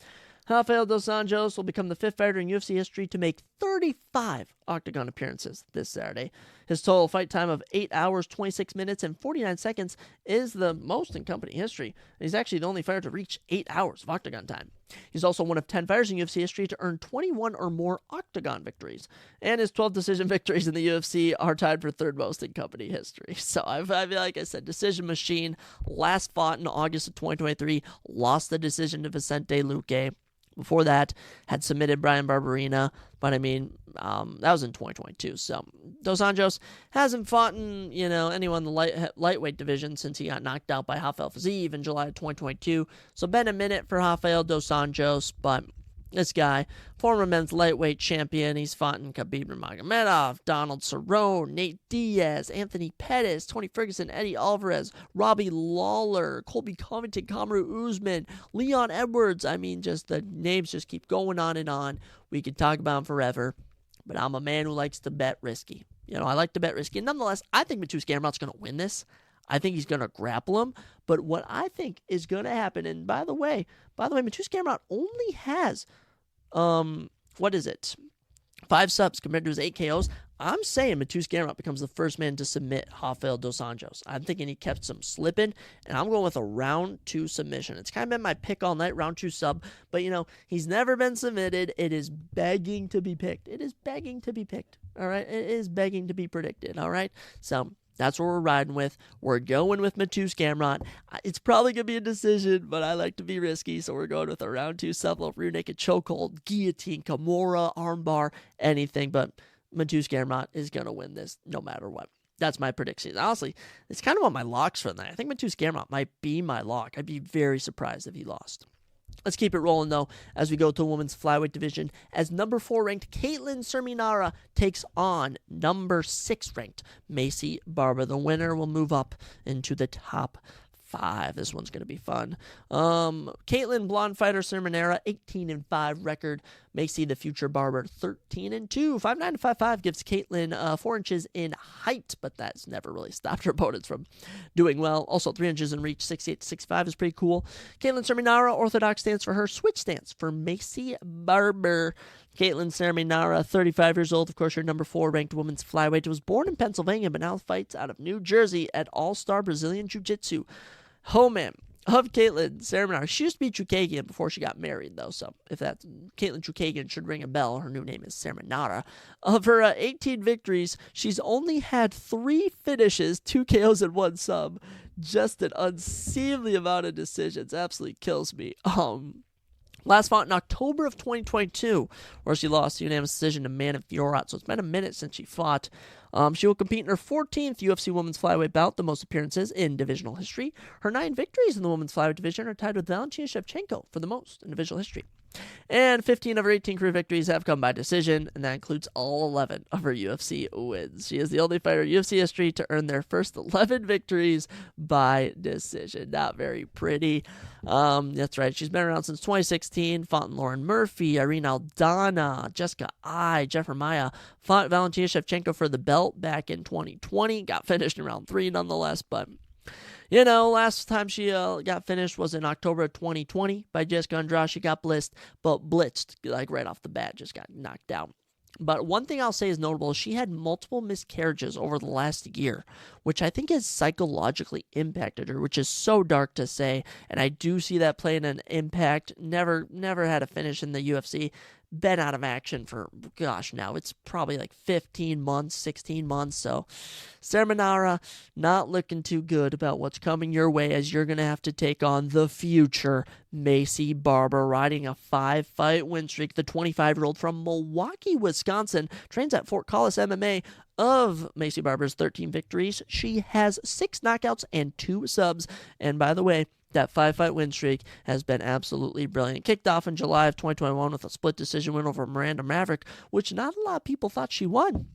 Rafael dos Anjos will become the 5th fighter in UFC history to make 35 octagon appearances this Saturday. His total fight time of 8 hours, 26 minutes, and 49 seconds is the most in company history, and he's actually the only fighter to reach 8 hours of octagon time. He's also one of 10 fighters in UFC history to earn 21 or more octagon victories, and his 12 decision victories in the UFC are tied for 3rd most in company history. So, like I said, decision machine. Last fought in August of 2023, lost the decision to Vicente Luque. Before that, had submitted Brian Barberina, but I mean, that was in 2022. So Dos Anjos hasn't fought in, anyone in the lightweight division since he got knocked out by Rafael Fiziev in July of 2022. So been a minute for Rafael Dos Anjos, but this guy, former men's lightweight champion, he's fought in Khabib Nurmagomedov, Donald Cerrone, Nate Diaz, Anthony Pettis, Tony Ferguson, Eddie Alvarez, Robbie Lawler, Colby Covington, Kamaru Usman, Leon Edwards. I mean, just the names just keep going on and on. We could talk about him forever, but I'm a man who likes to bet risky. I like to bet risky. Nonetheless, I think Mateusz Gamrot's going to win this. I think he's going to grapple him. But what I think is going to happen, and by the way, Mateusz Gamrot only has, 5 subs compared to his 8 KOs. I'm saying Mateusz Gamrot becomes the first man to submit Rafael dos Anjos. I'm thinking he kept some slipping, and I'm going with a round 2 submission. It's kind of been my pick all night, round 2 sub. But, he's never been submitted. It is begging to be picked. All right? It is begging to be predicted, all right? So that's what we're riding with. We're going with Mateusz Gamrot. It's probably going to be a decision, but I like to be risky, so we're going with a round 2 sub, rear naked chokehold, guillotine, Kimura, armbar, anything. But Mateusz Gamrot is going to win this no matter what. That's my prediction. Honestly, it's kind of on my locks for the night. I think Mateusz Gamrot might be my lock. I'd be very surprised if he lost. Let's keep it rolling, though, as we go to the women's flyweight division, as number 4 ranked Caitlin Serminara takes on number 6 ranked Maycee Barber. The winner will move up into the top 5. This one's going to be fun. Caitlin, blonde fighter, Serminara, 18-5 record. Maycee, the future Barber, 13-2. 5'9" to 5'5" gives Caitlin 4 inches in height, but that's never really stopped her opponents from doing well. Also, 3 inches in reach, 6'8" to 6'5" is pretty cool. Caitlin Serminara, orthodox stance for her, switch stance for Maycee Barber. Caitlin Serminara, 35 years old, of course, your number 4 ranked women's flyweight, was born in Pennsylvania, but now fights out of New Jersey at All-Star Brazilian Jiu-Jitsu. Oh, man. of Caitlin Saramanara. She used to be Chukagian before she got married, though, so if that's Caitlin Chukagian should ring a bell. Her new name is Saramanara. Of her 18 victories, she's only had 3 finishes, 2 KOs, and 1 sub. Just an unseemly amount of decisions. Absolutely kills me. Last fought in October of 2022, where she lost a unanimous decision to Mana Fiorot, so it's been a minute since she fought. She will compete in her 14th UFC Women's Flyweight bout, the most appearances in divisional history. Her 9 victories in the Women's Flyweight division are tied with Valentina Shevchenko for the most in divisional history. And 15 of her 18 career victories have come by decision, and that includes all 11 of her UFC wins. She is the only fighter in UFC history to earn their first 11 victories by decision. Not very pretty. That's right. She's been around since 2016. Fought Lauren Murphy, Irene Aldana, Jessica Ai, Jeffer Maya. Fought Valentina Shevchenko for the belt back in 2020. Got finished in round 3 nonetheless, but last time she got finished was in October of 2020 by Jessica Andrade. She got blitzed like right off the bat, just got knocked out. But one thing I'll say is notable is she had multiple miscarriages over the last year, which I think has psychologically impacted her, which is so dark to say. And I do see that playing an impact. Never had a finish in the UFC. Been out of action for, now it's probably like 15 months, 16 months. So Saramanara, not looking too good about what's coming your way, as you're going to have to take on the future Maycee Barber, riding a 5-fight win streak. The 25-year-old from Milwaukee, Wisconsin, trains at Fort Collis MMA. Of Maycee Barber's 13 victories, she has 6 knockouts and 2 subs. And by the way, that 5-fight win streak has been absolutely brilliant. Kicked off in July of 2021 with a split decision win over Miranda Maverick, which not a lot of people thought she won.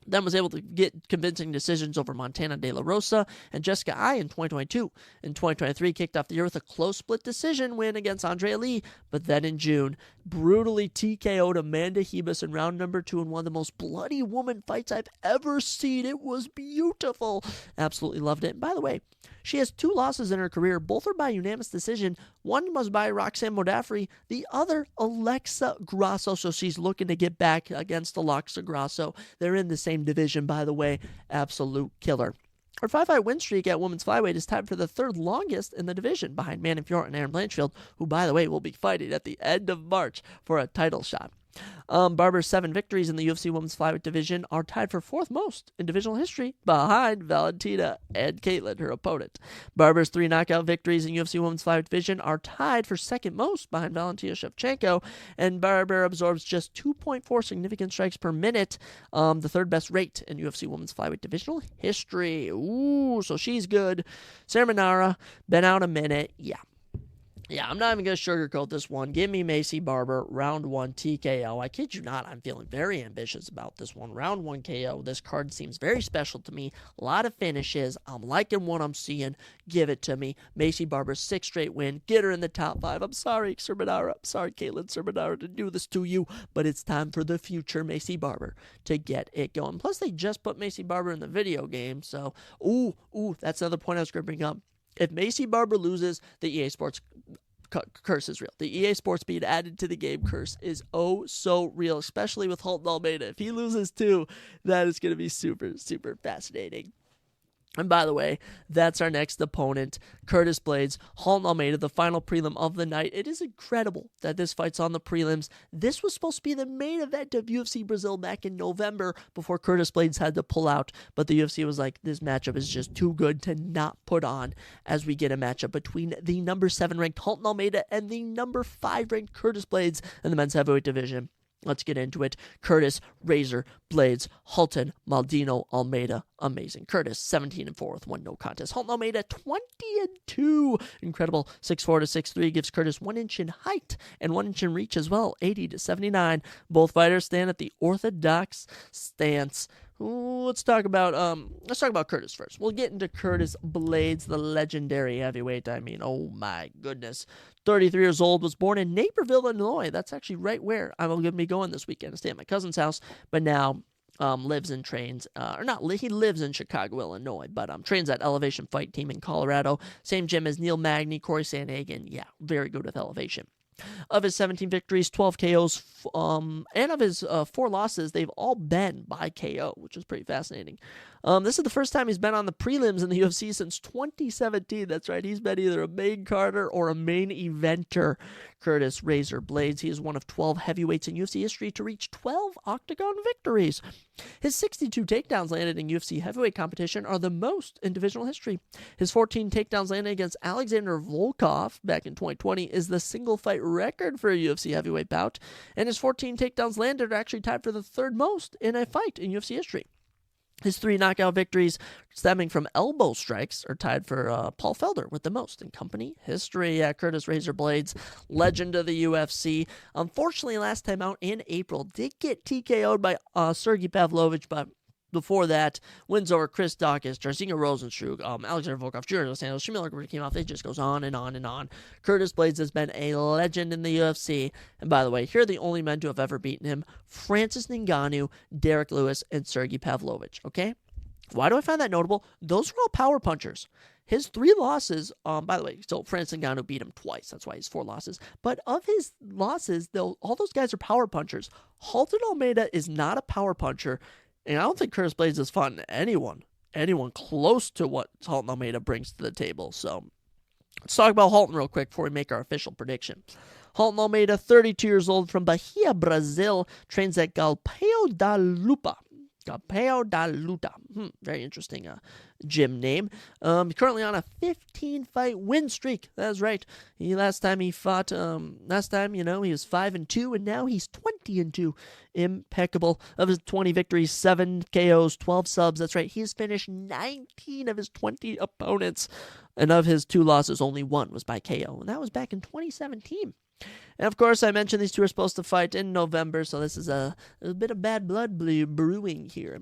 Then was able to get convincing decisions over Montana De La Rosa and Jessica Ai in 2022. In 2023, kicked off the year with a close split decision win against Andrea Lee, but then in June, brutally TKO'd Amanda Hebus in round number 2 in one of the most bloody woman fights I've ever seen. It was beautiful. Absolutely loved it. And by the way, she has 2 losses in her career. Both are by unanimous decision. One was by Roxanne Modafferi. The other, Alexa Grasso. So she's looking to get back against Alexa Grasso. They're in the same division, by the way. Absolute killer. Her 5-fight win streak at women's flyweight is tied for the 3rd longest in the division, behind Mana Fiorot and Erin Blanchfield, who, by the way, will be fighting at the end of March for a title shot. Barber's 7 victories in the UFC Women's Flyweight division are tied for 4th most in divisional history, behind Valentina and Caitlin, her opponent. Barber's 3 knockout victories in UFC Women's Flyweight division are tied for 2nd most behind Valentina Shevchenko, and Barber absorbs just 2.4 significant strikes per minute, the 3rd best rate in UFC Women's Flyweight divisional history. Ooh, so she's good. Saramanara, been out a minute. Yeah, I'm not even going to sugarcoat this one. Give me Maycee Barber, round 1 TKO. I kid you not, I'm feeling very ambitious about this one. Round 1 KO. This card seems very special to me. A lot of finishes. I'm liking what I'm seeing. Give it to me. Maycee Barber's 6th straight win. Get her in the top 5. I'm sorry, Saramanara. I'm sorry, Caitlin Saramanara, to do this to you, but it's time for the future Maycee Barber to get it going. Plus, they just put Maycee Barber in the video game, so, that's another point I was going to bring up. If Maycee Barber loses, the EA Sports curse is real. The EA Sports being added to the game curse is oh so real, especially with Halton Almeida. If he loses too, that is going to be super, super fascinating. And by the way, that's our next opponent, Curtis Blades, Halton Almeida, the final prelim of the night. It is incredible that this fight's on the prelims. This was supposed to be the main event of UFC Brazil back in November before Curtis Blades had to pull out. But the UFC was like, this matchup is just too good to not put on, as we get a matchup between the number 7 ranked Halton Almeida and the number 5 ranked Curtis Blades in the men's heavyweight division. Let's get into it. Curtis, Razor, Blades, Halton, Maldino, Almeida. Amazing. Curtis, 17-4 with 1 no contest. Halton Almeida, 20-2. Incredible. 6'4 to 6'3 gives Curtis 1 inch in height and 1 inch in reach as well. 80-79. Both fighters stand at the orthodox stance. Let's talk about Curtis first. We'll get into Curtis Blades, the legendary heavyweight. I mean, oh my goodness. 33 years old, was born in Naperville, Illinois. That's actually right where I'm going to be going this weekend to stay at my cousin's house, but now lives and trains, he lives in Chicago, Illinois, but trains at Elevation Fight Team in Colorado. Same gym as Neil Magny, Corey Sandhagen. Yeah, very good with Elevation. Of his 17 victories, 12 KOs, and of his 4 losses, they've all been by KO, which is pretty fascinating. This is the first time he's been on the prelims in the UFC since 2017. That's right. He's been either a main carder or a main eventer. Curtis Razor Blades. He is one of 12 heavyweights in UFC history to reach 12 octagon victories. His 62 takedowns landed in UFC heavyweight competition are the most in divisional history. His 14 takedowns landed against Alexander Volkov back in 2020 is the single fight record for a UFC heavyweight bout, and his 14 takedowns landed are actually tied for the 3rd most in a fight in UFC history. His 3 knockout victories stemming from elbow strikes are tied for Paul Felder with the most in company history. Curtis Razor Blades, legend of the UFC. Unfortunately, last time out in April, did get TKO'd by Sergey Pavlovich, but before that, wins over Chris Daukaus, Jairzinho Rozenstruik, Alexander Volkov, Junior Dos Santos, Shamil came off. It just goes on and on and on. Curtis Blades has been a legend in the UFC. And by the way, here are the only men to have ever beaten him: Francis Ngannou, Derek Lewis, and Sergey Pavlovich. Okay? Why do I find that notable? Those are all power punchers. His 3 losses, by the way, so Francis Ngannou beat him twice. That's why he's 4 losses. But of his losses, all those guys are power punchers. Halton Almeida is not a power puncher. And I don't think Curtis Blades is fun to anyone close to what Halton Almeida brings to the table. So let's talk about Halton real quick before we make our official prediction. Halton Almeida, 32 years old, from Bahia, Brazil, trains at Galpão da Luta. Very interesting gym name. Currently on a 15-fight win streak. That's right. Last time he fought, he was 5-2, and now he's 20-2. Impeccable. Of his 20 victories, 7 KOs, 12 subs. That's right. He has finished 19 of his 20 opponents, and of his 2 losses, only 1 was by KO, and that was back in 2017. And of course, I mentioned these 2 are supposed to fight in November, so this is a bit of bad blood brewing here.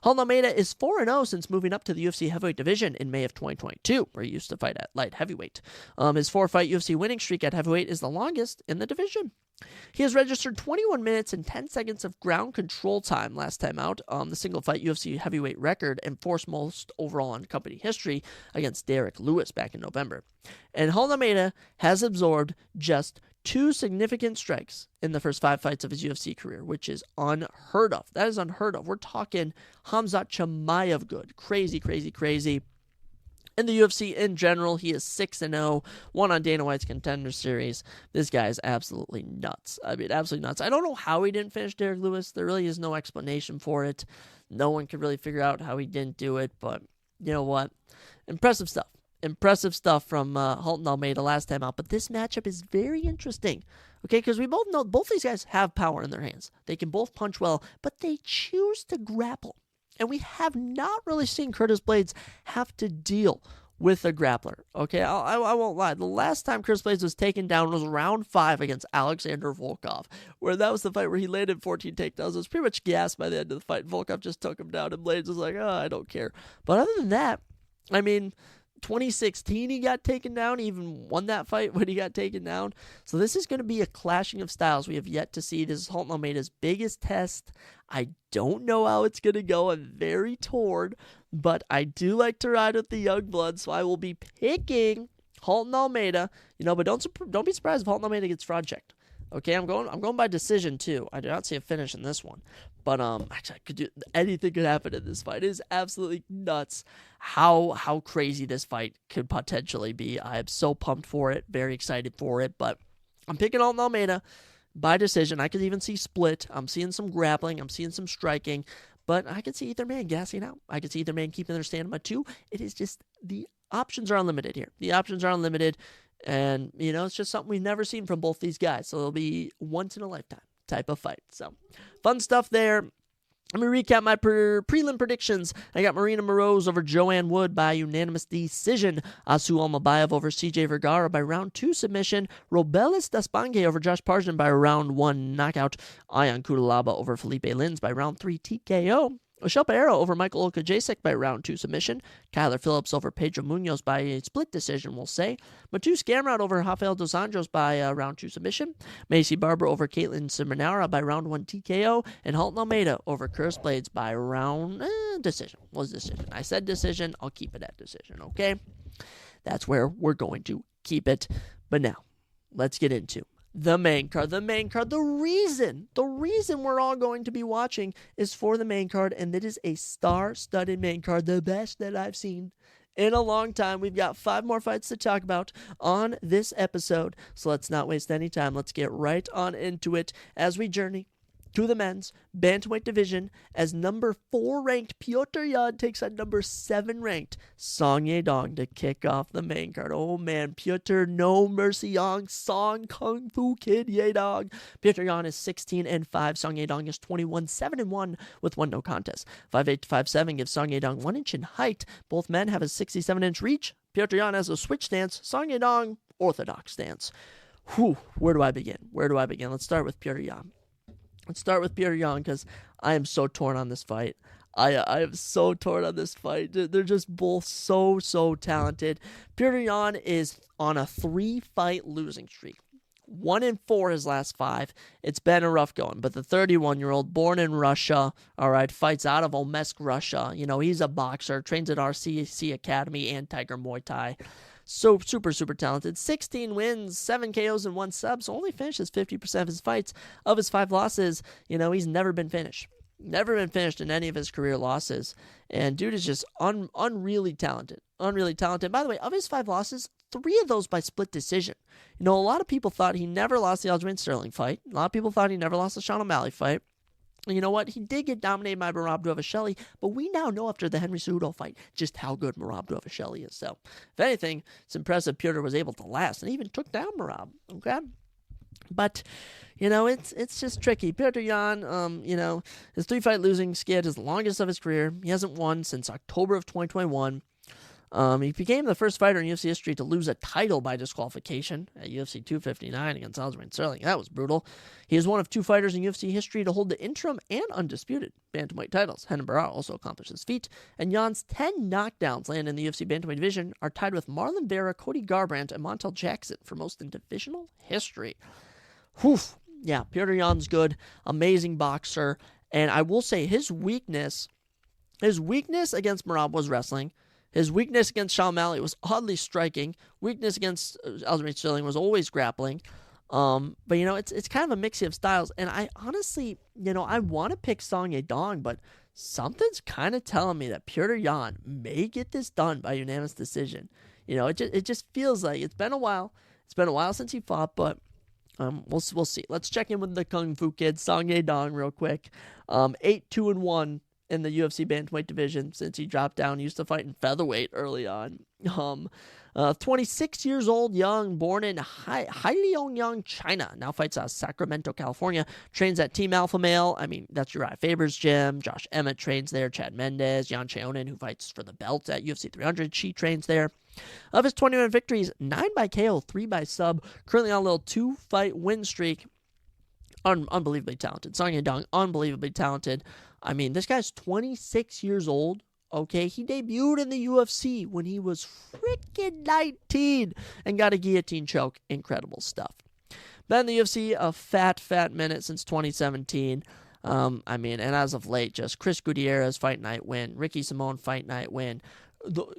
Halton Almeida is 4-0 since moving up to the UFC heavyweight division in May of 2022, where he used to fight at light heavyweight. His 4-fight UFC winning streak at heavyweight is the longest in the division. He has registered 21 minutes and 10 seconds of ground control time last time out, the single-fight UFC heavyweight record and 4th most overall in company history against Derek Lewis back in November. And Halton Almeida has absorbed just 2 significant strikes in the first 5 fights of his UFC career, which is unheard of. That is unheard of. We're talking Khamzat Chimaev good. Crazy, crazy, crazy. In the UFC in general, he is 6-0, won on Dana White's Contender Series. This guy is absolutely nuts. I mean, absolutely nuts. I don't know how he didn't finish Derek Lewis. There really is no explanation for it. No one could really figure out how he didn't do it, but you know what? Impressive stuff. Impressive stuff from Halton Almeida last time out, but this matchup is very interesting, okay, because we both know both these guys have power in their hands. They can both punch well, but they choose to grapple, and we have not really seen Curtis Blades have to deal with a grappler, okay? I won't lie. The last time Curtis Blades was taken down was round 5 against Alexander Volkov, where that was the fight where he landed 14 takedowns. It was pretty much gassed by the end of the fight. Volkov just took him down, and Blades was like, oh, I don't care. But other than that, I mean, 2016 he got taken down. He even won that fight when he got taken down. So this is going to be a clashing of styles we have yet to see. This is Halton Almeida's biggest test. I don't know how it's going to go. I'm very torn, but I do like to ride with the young blood, so I will be picking Halton Almeida. But don't be surprised if Halton Almeida gets fraud checked. Okay, I'm going by decision too. I do not see a finish in this one, but actually, anything could happen in this fight. It is absolutely nuts how crazy this fight could potentially be. I am so pumped for it, very excited for it. But I'm picking Halton Almeida by decision. I could even see split. I'm seeing some grappling. I'm seeing some striking, but I could see either man gassing out. I could see either man keeping their stamina too. It is just the options are unlimited here. The options are unlimited. And, it's just something we've never seen from both these guys. So it'll be once in a lifetime type of fight. So fun stuff there. Let me recap my prelim predictions. I got Marina Moroz over Joanne Wood by unanimous decision. Asu Almabayev over CJ Vergara by round 2 submission. Robelis Daspange over Josh Parjan by round 1 knockout. Ayan Kudalaba over Felipe Lins by round 3 TKO. Michelle Pereira over Michael Okajacek by round 2 submission. Kyler Phillips over Pedro Munoz by a split decision, we'll say. Matus Gamrot over Rafael Dos Anjos by round 2 submission. Macy Barber over Caitlin Simonara by round 1 TKO. And Halton Almeida over Curtis Blades by round decision. Was decision. I said decision. I'll keep it at decision, okay? That's where we're going to keep it. But now, let's get into The main card. The reason we're all going to be watching is for the main card, and it is a star-studded main card, the best that I've seen in a long time. We've got 5 more fights to talk about on this episode, so let's not waste any time. Let's get right on into it as we journey to the men's bantamweight division as number 4 ranked Petr Yan takes on number 7 ranked Song Yadong to kick off the main card. Oh man, Petr No Mercy Yang, Song Kung Fu Kid Yadong. Petr Yan is 16-5. Song Yadong is 21-7-1 with 1 no contest. 5'8" to 5'7" gives Song Yadong 1 inch in height. Both men have a 67-inch reach. Petr Yan has a switch stance. Song Yadong, orthodox stance. Where do I begin? Let's start with Petr Yan. Because I am so torn on this fight. I am so torn on this fight. They're just both so talented. Petr Yan is on a 3-fight losing streak. 1-4 his last 5. It's been a rough going, but the 31-year-old, born in Russia, all right, fights out of Omsk, Russia. You know, he's a boxer, trains at RCC Academy and Tiger Muay Thai. So super talented. 16 wins, 7 KOs, and 1 sub. So only finishes 50% of his fights. Of his 5 losses, you know, he's never been finished. Never been finished in any of his career losses. And dude is just unreally talented. By the way, of his 5 losses, 3 of those by split decision. You know, a lot of people thought he never lost the Aljamain Sterling fight. A lot of people thought he never lost the Sean O'Malley fight. You know what? He did get dominated by Merab Dvalishvili, but we now know after the Henry Cejudo fight just how good Merab Dvalishvili is. So, if anything, it's impressive Petr was able to last and even took down Merab. Okay, but you know it's just tricky. Petr Yan, you know, his 3-fight losing skid is the longest of his career. He hasn't won since October of 2021. He became the first fighter in UFC history to lose a title by disqualification at UFC 259 against Aljamain Sterling. That was brutal. He is one of 2 fighters in UFC history to hold the interim and undisputed bantamweight titles. Renan Barão also accomplished this feat, and Yan's 10 knockdowns landed in the UFC bantamweight division are tied with Marlon Vera, Cody Garbrandt, and Montel Jackson for most in divisional history. Yeah, Petr Yan's good, amazing boxer, and I will say his weakness against Merab was wrestling. His weakness against Sean O'Malley was oddly striking. Weakness against Aljamain Sterling was always grappling. But, you know, it's kind of a mix of styles. And I honestly, you know, I want to pick Song Yadong, but something's kind of telling me that Petr Yan may get this done by unanimous decision. You know, it just feels like it's been a while. It's been a while since he fought, but we'll see. Let's check in with the Kung Fu Kid, Song Yadong, real quick. 8-2-1. In the UFC bantamweight division since he dropped down. He used to fight in featherweight early on. 26 years old, young, born in Heilongjiang, China. Now fights out of Sacramento, California. Trains at Team Alpha Male. I mean, that's Uriah Faber's gym. Josh Emmett trains there. Chad Mendez, Yan Cheonan, who fights for the belt at UFC 300. She trains there. Of his 21 victories, 9 by KO, 3 by sub. Currently on a little 2-fight win streak. Unbelievably talented. Song Yadong, unbelievably talented. I mean, this guy's 26 years old, okay? He debuted in the UFC when he was freaking 19 and got a guillotine choke. Incredible stuff. Been in the UFC a fat minute since 2017. I mean, and as of late, just Chris Gutierrez fight night win, Ricky Simone fight night win.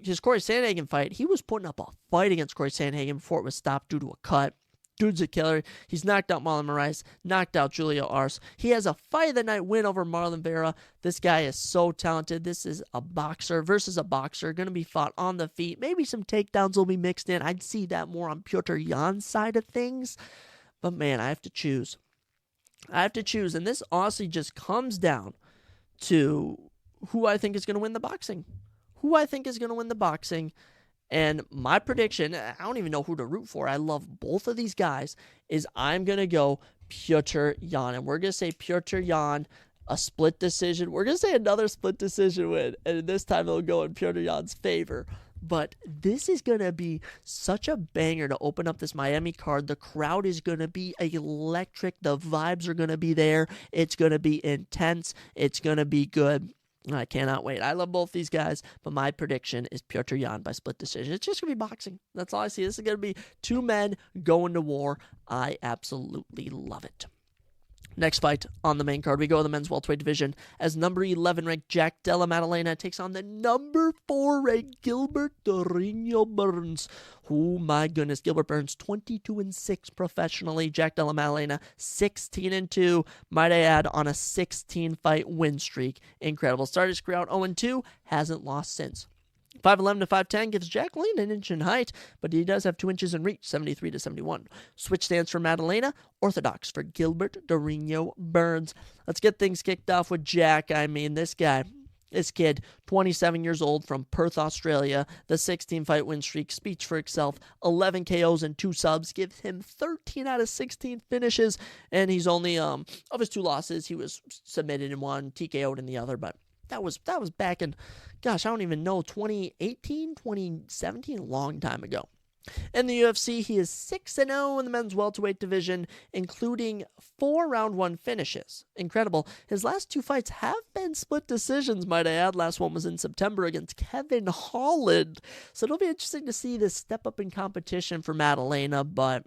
His Corey Sandhagen fight, he was putting up a fight against Corey Sandhagen before it was stopped due to a cut. Dude's a killer. He's knocked out Marlon Moraes, knocked out Julio Arce. He has a fight of the night win over Marlon Vera. This guy is so talented. This is a boxer versus a boxer. Going to be fought on the feet. Maybe some takedowns will be mixed in. I'd see that more on Petr Yan's side of things. But man, I have to choose. And this honestly just comes down to who I think is going to win the boxing. And my prediction, I don't even know who to root for. I love both of these guys, is I'm going to go Petr Yan. And we're going to say Petr Yan, a split decision. We're going to say another split decision win. And this time it'll go in Petr Yan's favor. But this is going to be such a banger to open up this Miami card. The crowd is going to be electric. The vibes are going to be there. It's going to be intense. It's going to be good. I cannot wait. I love both these guys, but my prediction is Petr Yan by split decision. It's just going to be boxing. That's all I see. This is going to be 2 men going to war. I absolutely love it. Next fight on the main card, we go to the men's welterweight division as number 11 ranked Jack Della Maddalena takes on the number 4 ranked Gilbert Dorino Burns. Oh my goodness, Gilbert Burns 22-6 professionally. Jack Della Maddalena 16-2. Might I add, on a 16-fight win streak. Incredible. Started his career out 0-2, hasn't lost since. 5'11 to 5'10 gives Jack Lane an inch in height, but he does have 2 inches in reach, 73 to 71. Switch stance for Maddalena, orthodox for Gilbert Dorino Burns. Let's get things kicked off with Jack. I mean, this kid, 27 years old from Perth, Australia. The 16-fight win streak speaks for itself. 11 KOs and 2 subs gives him 13 out of 16 finishes, and he's only, of his 2 losses, he was submitted in one, TKO'd in the other, but that was back in, gosh, I don't even know, 2018, 2017, a long time ago. In the UFC, he is 6-0 in the men's welterweight division, including 4 round 1 finishes. Incredible. His last 2 fights have been split decisions, might I add. Last one was in September against Kevin Holland. So it'll be interesting to see this step up in competition for Maddalena, but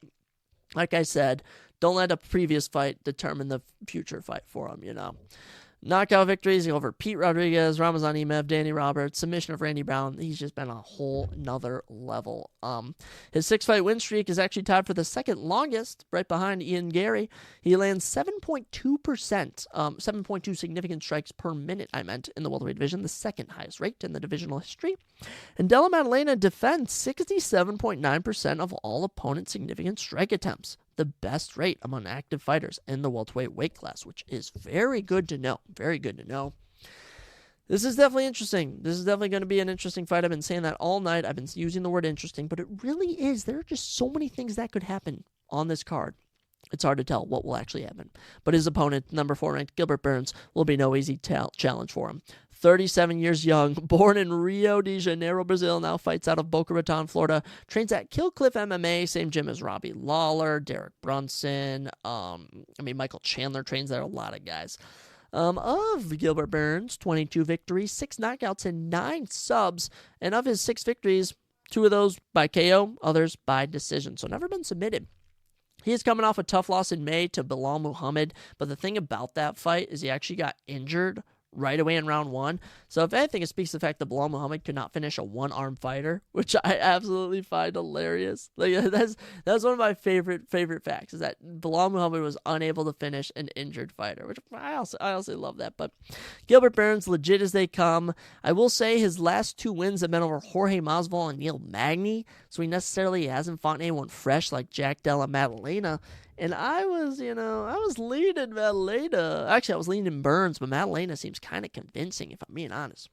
like I said, don't let a previous fight determine the future fight for him, Knockout victories over Pete Rodriguez, Ramazan Emeev, Danny Roberts, submission of Randy Brown. He's just been a whole nother level. His 6-fight win streak is actually tied for the second longest, right behind Ian Gary. He lands 7.2%, 7.2 significant strikes per minute, in the welterweight division, the second highest rate in the divisional history. And Della Maddalena defends 67.9% of all opponent significant strike attempts, the best rate among active fighters in the welterweight weight class, which is very good to know. Very good to know. This is definitely interesting. This is definitely going to be an interesting fight. I've been saying that all night. I've been using the word interesting, but it really is. There are just so many things that could happen on this card. It's hard to tell what will actually happen. But his opponent, number 4 ranked Gilbert Burns, will be no easy challenge for him. 37 years young, born in Rio de Janeiro, Brazil, now fights out of Boca Raton, Florida, trains at Kill Cliff MMA, same gym as Robbie Lawler, Derek Brunson, Michael Chandler trains there, a lot of guys. Of Gilbert Burns, 22 victories, 6 knockouts, and 9 subs, and of his 6 victories, 2 of those by KO, others by decision, so never been submitted. He is coming off a tough loss in May to Bilal Muhammad, but the thing about that fight is he actually got injured right away in round 1. So if anything, it speaks to the fact that Bilal Muhammad could not finish a one-arm fighter, which I absolutely find hilarious. Like that's one of my favorite facts, is that Bilal Muhammad was unable to finish an injured fighter, which I also love that. But Gilbert Burns, legit as they come. I will say his last 2 wins have been over Jorge Masvidal and Neil Magny, so he necessarily hasn't fought anyone fresh like Jack Della Maddalena. And I was leaning Maddalena. Actually, I was leaning Burns, but Maddalena seems kind of convincing, if I'm being honest.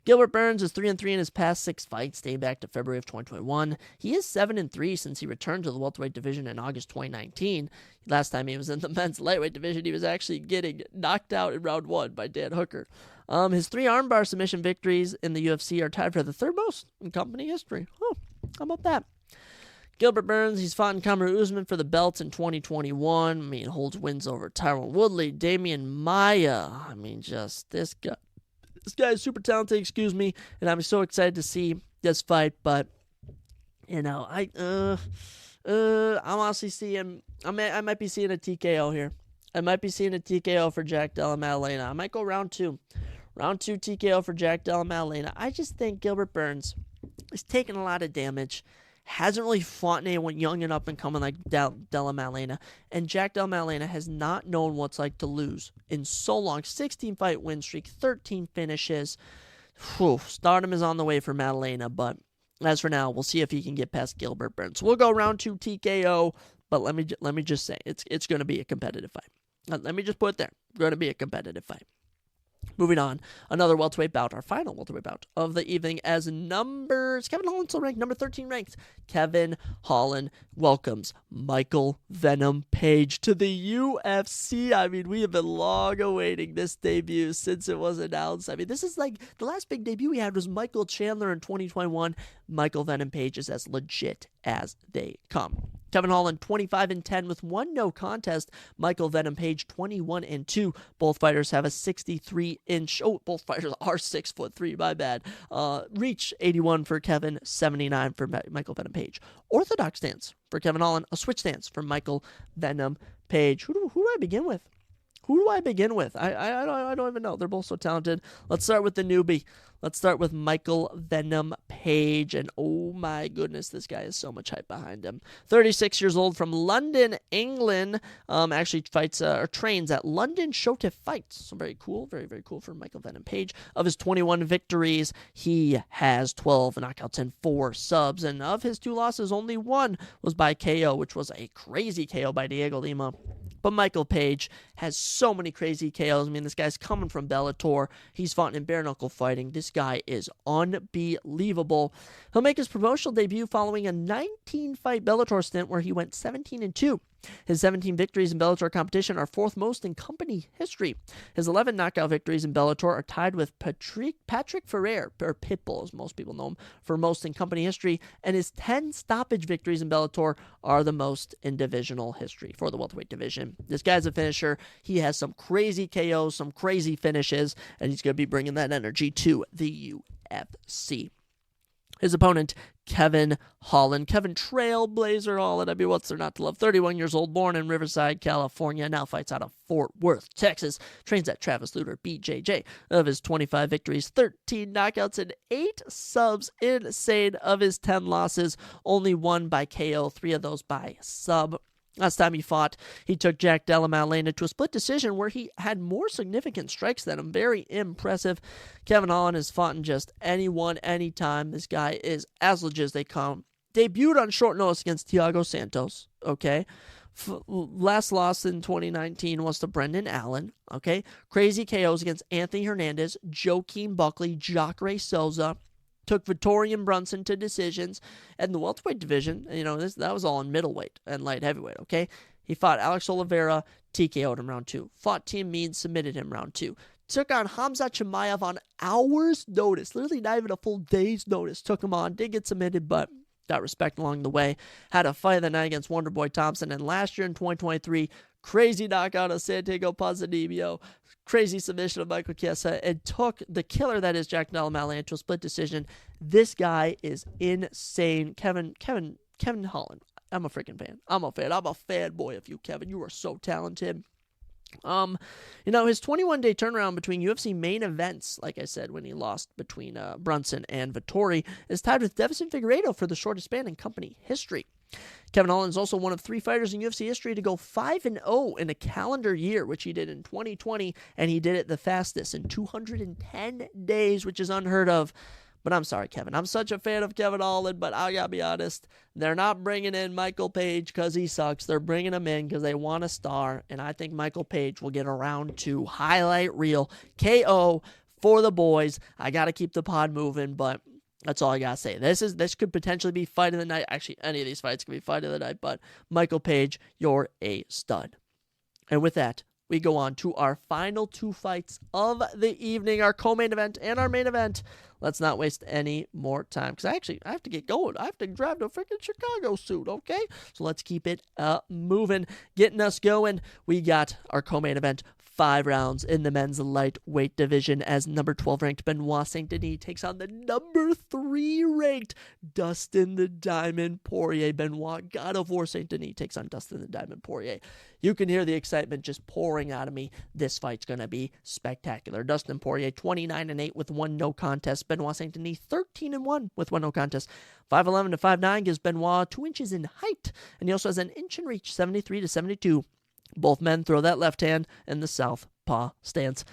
Gilbert Burns is 3-3 in his past 6 fights, dating back to February of 2021. He is 7-3 since he returned to the welterweight division in August 2019. Last time he was in the men's lightweight division, he was actually getting knocked out in round 1 by Dan Hooker. His 3 armbar submission victories in the UFC are tied for the 3rd most in company history. Oh, how about that? Gilbert Burns, he's fought in Kamaru Usman for the belt in 2021. Holds wins over Tyron Woodley, Damian Maia. Just this guy. This guy is super talented, and I'm so excited to see this fight. But I'm honestly seeing. I might be seeing a TKO here. I might be seeing a TKO for Jack Della Maddalena. I might go round 2. Round 2 TKO for Jack Della Maddalena. I just think Gilbert Burns is taking a lot of damage. Hasn't really fought anyone young and up and coming like Della Maddalena. And Jack Della Maddalena has not known what it's like to lose in so long. 16-fight win streak, 13 finishes. Stardom is on the way for Maddalena, but as for now, we'll see if he can get past Gilbert Burns. We'll go round 2 TKO, but let me just say, it's going to be a competitive fight. Let me just put it there. Going to be a competitive fight. Moving on, another welterweight bout, our final welterweight bout of the evening, as Kevin Holland still ranked, number 13 ranked. Kevin Holland welcomes Michael Venom Page to the UFC. We have been long awaiting this debut since it was announced. This is like, the last big debut we had was Michael Chandler in 2021. Michael Venom Page is as legit as they come. Kevin Holland, 25-10 with 1 no contest. Michael Venom Page, 21-2. Both fighters have a 63-inch. Both fighters are 6'3", my bad. Reach, 81 for Kevin, 79 for Michael Venom Page. Orthodox stance for Kevin Holland, a switch stance for Michael Venom Page. Who do I begin with? who do I begin with? I don't even know. They're both so talented. Let's start with the newbie. Let's start with Michael Venom Page, and oh my goodness, this guy has so much hype behind him. 36 years old, from London, England, actually fights or trains at London Showtiff Fights. So very cool, very, very cool for Michael Venom Page. Of his 21 victories, he has 12 knockouts and 4 subs, and of his 2 losses, only 1 was by KO, which was a crazy KO by Diego Lima. But Michael Page has so many crazy KOs. I mean, this guy's coming from Bellator. He's fought in bare knuckle fighting. This guy is unbelievable. He'll make his promotional debut following a 19-fight Bellator stint where he went 17-2. His 17 victories in Bellator competition are 4th most in company history. His 11 knockout victories in Bellator are tied with Patrick Ferrer, or Pitbull as most people know him, for most in company history, and his 10 stoppage victories in Bellator are the most in divisional history for the welterweight division. This guy's a finisher. He has some crazy KOs, some crazy finishes, and he's going to be bringing that energy to the UFC. His opponent, Kevin Holland. Kevin Trailblazer Holland. I mean, what's there not to love? 31 years old, born in Riverside, California, now fights out of Fort Worth, Texas. Trains at Travis Luter, BJJ. Of his 25 victories, 13 knockouts and 8 subs. Insane. Of his 10 losses, only 1 by KO, 3 of those by sub. Last time he fought, he took Jack Della Maddalena to a split decision where he had more significant strikes than him. Very impressive. Kevin Holland has fought in just anyone, anytime. This guy is as legit as they come. Debuted on short notice against Thiago Santos, okay? Last loss in 2019 was to Brendan Allen, okay? Crazy KOs against Anthony Hernandez, Joaquin Buckley, Jacare Souza. Took Vittorian Brunson to decisions. And the welterweight division, that was all in middleweight and light heavyweight, okay? He fought Alex Oliveira, TKO'd him round 2. Fought Tim Means, submitted him round 2. Took on Hamza Chimaev on hours' notice. Literally not even a full day's notice. Took him on, did get submitted, but got respect along the way. Had a fight of the night against Wonderboy Thompson. And last year in 2023, crazy knockout of Santiago Ponzinibbio. Crazy submission of Michael Chiesa, and took the killer that is Jack Della Maddalena to a split decision. This guy is insane. Kevin Holland. I'm a freaking fan. I'm a fanboy of you, Kevin. You are so talented. His 21-day turnaround between UFC main events, like I said, when he lost between Brunson and Vettori, is tied with Devison Figueiredo for the shortest span in company history. Kevin Holland is also one of 3 fighters in UFC history to go 5-0 in a calendar year, which he did in 2020, and he did it the fastest in 210 days, which is unheard of. But I'm sorry, Kevin. I'm such a fan of Kevin Holland, but I gotta be honest, they're not bringing in Michael Page because he sucks. They're bringing him in because they want a star, and I think Michael Page will get a round 2 highlight reel KO for the boys. I gotta keep the pod moving, but that's all I gotta say. This could potentially be fight of the night. Actually, any of these fights could be fight of the night, but Michael Page, you're a stud. And with that, we go on to our final 2 fights of the evening, our co-main event and our main event. Let's not waste any more time, because I have to get going. I have to drive to freaking Chicago soon, okay? So let's keep it moving. Getting us going, we got our co-main event. 5 rounds in the men's lightweight division as number 12 ranked Benoit Saint-Denis takes on the number 3 ranked Dustin the Diamond Poirier. Benoit God of War Saint-Denis takes on Dustin the Diamond Poirier. You can hear the excitement just pouring out of me. This fight's going to be spectacular. Dustin Poirier 29-8 with 1 no contest. Benoit Saint-Denis 13-1 with 1 no contest. 5'11" to 5'9" gives Benoit 2 inches in height, and he also has an inch in reach, 73-72. Both men throw that left hand in the southpaw stance.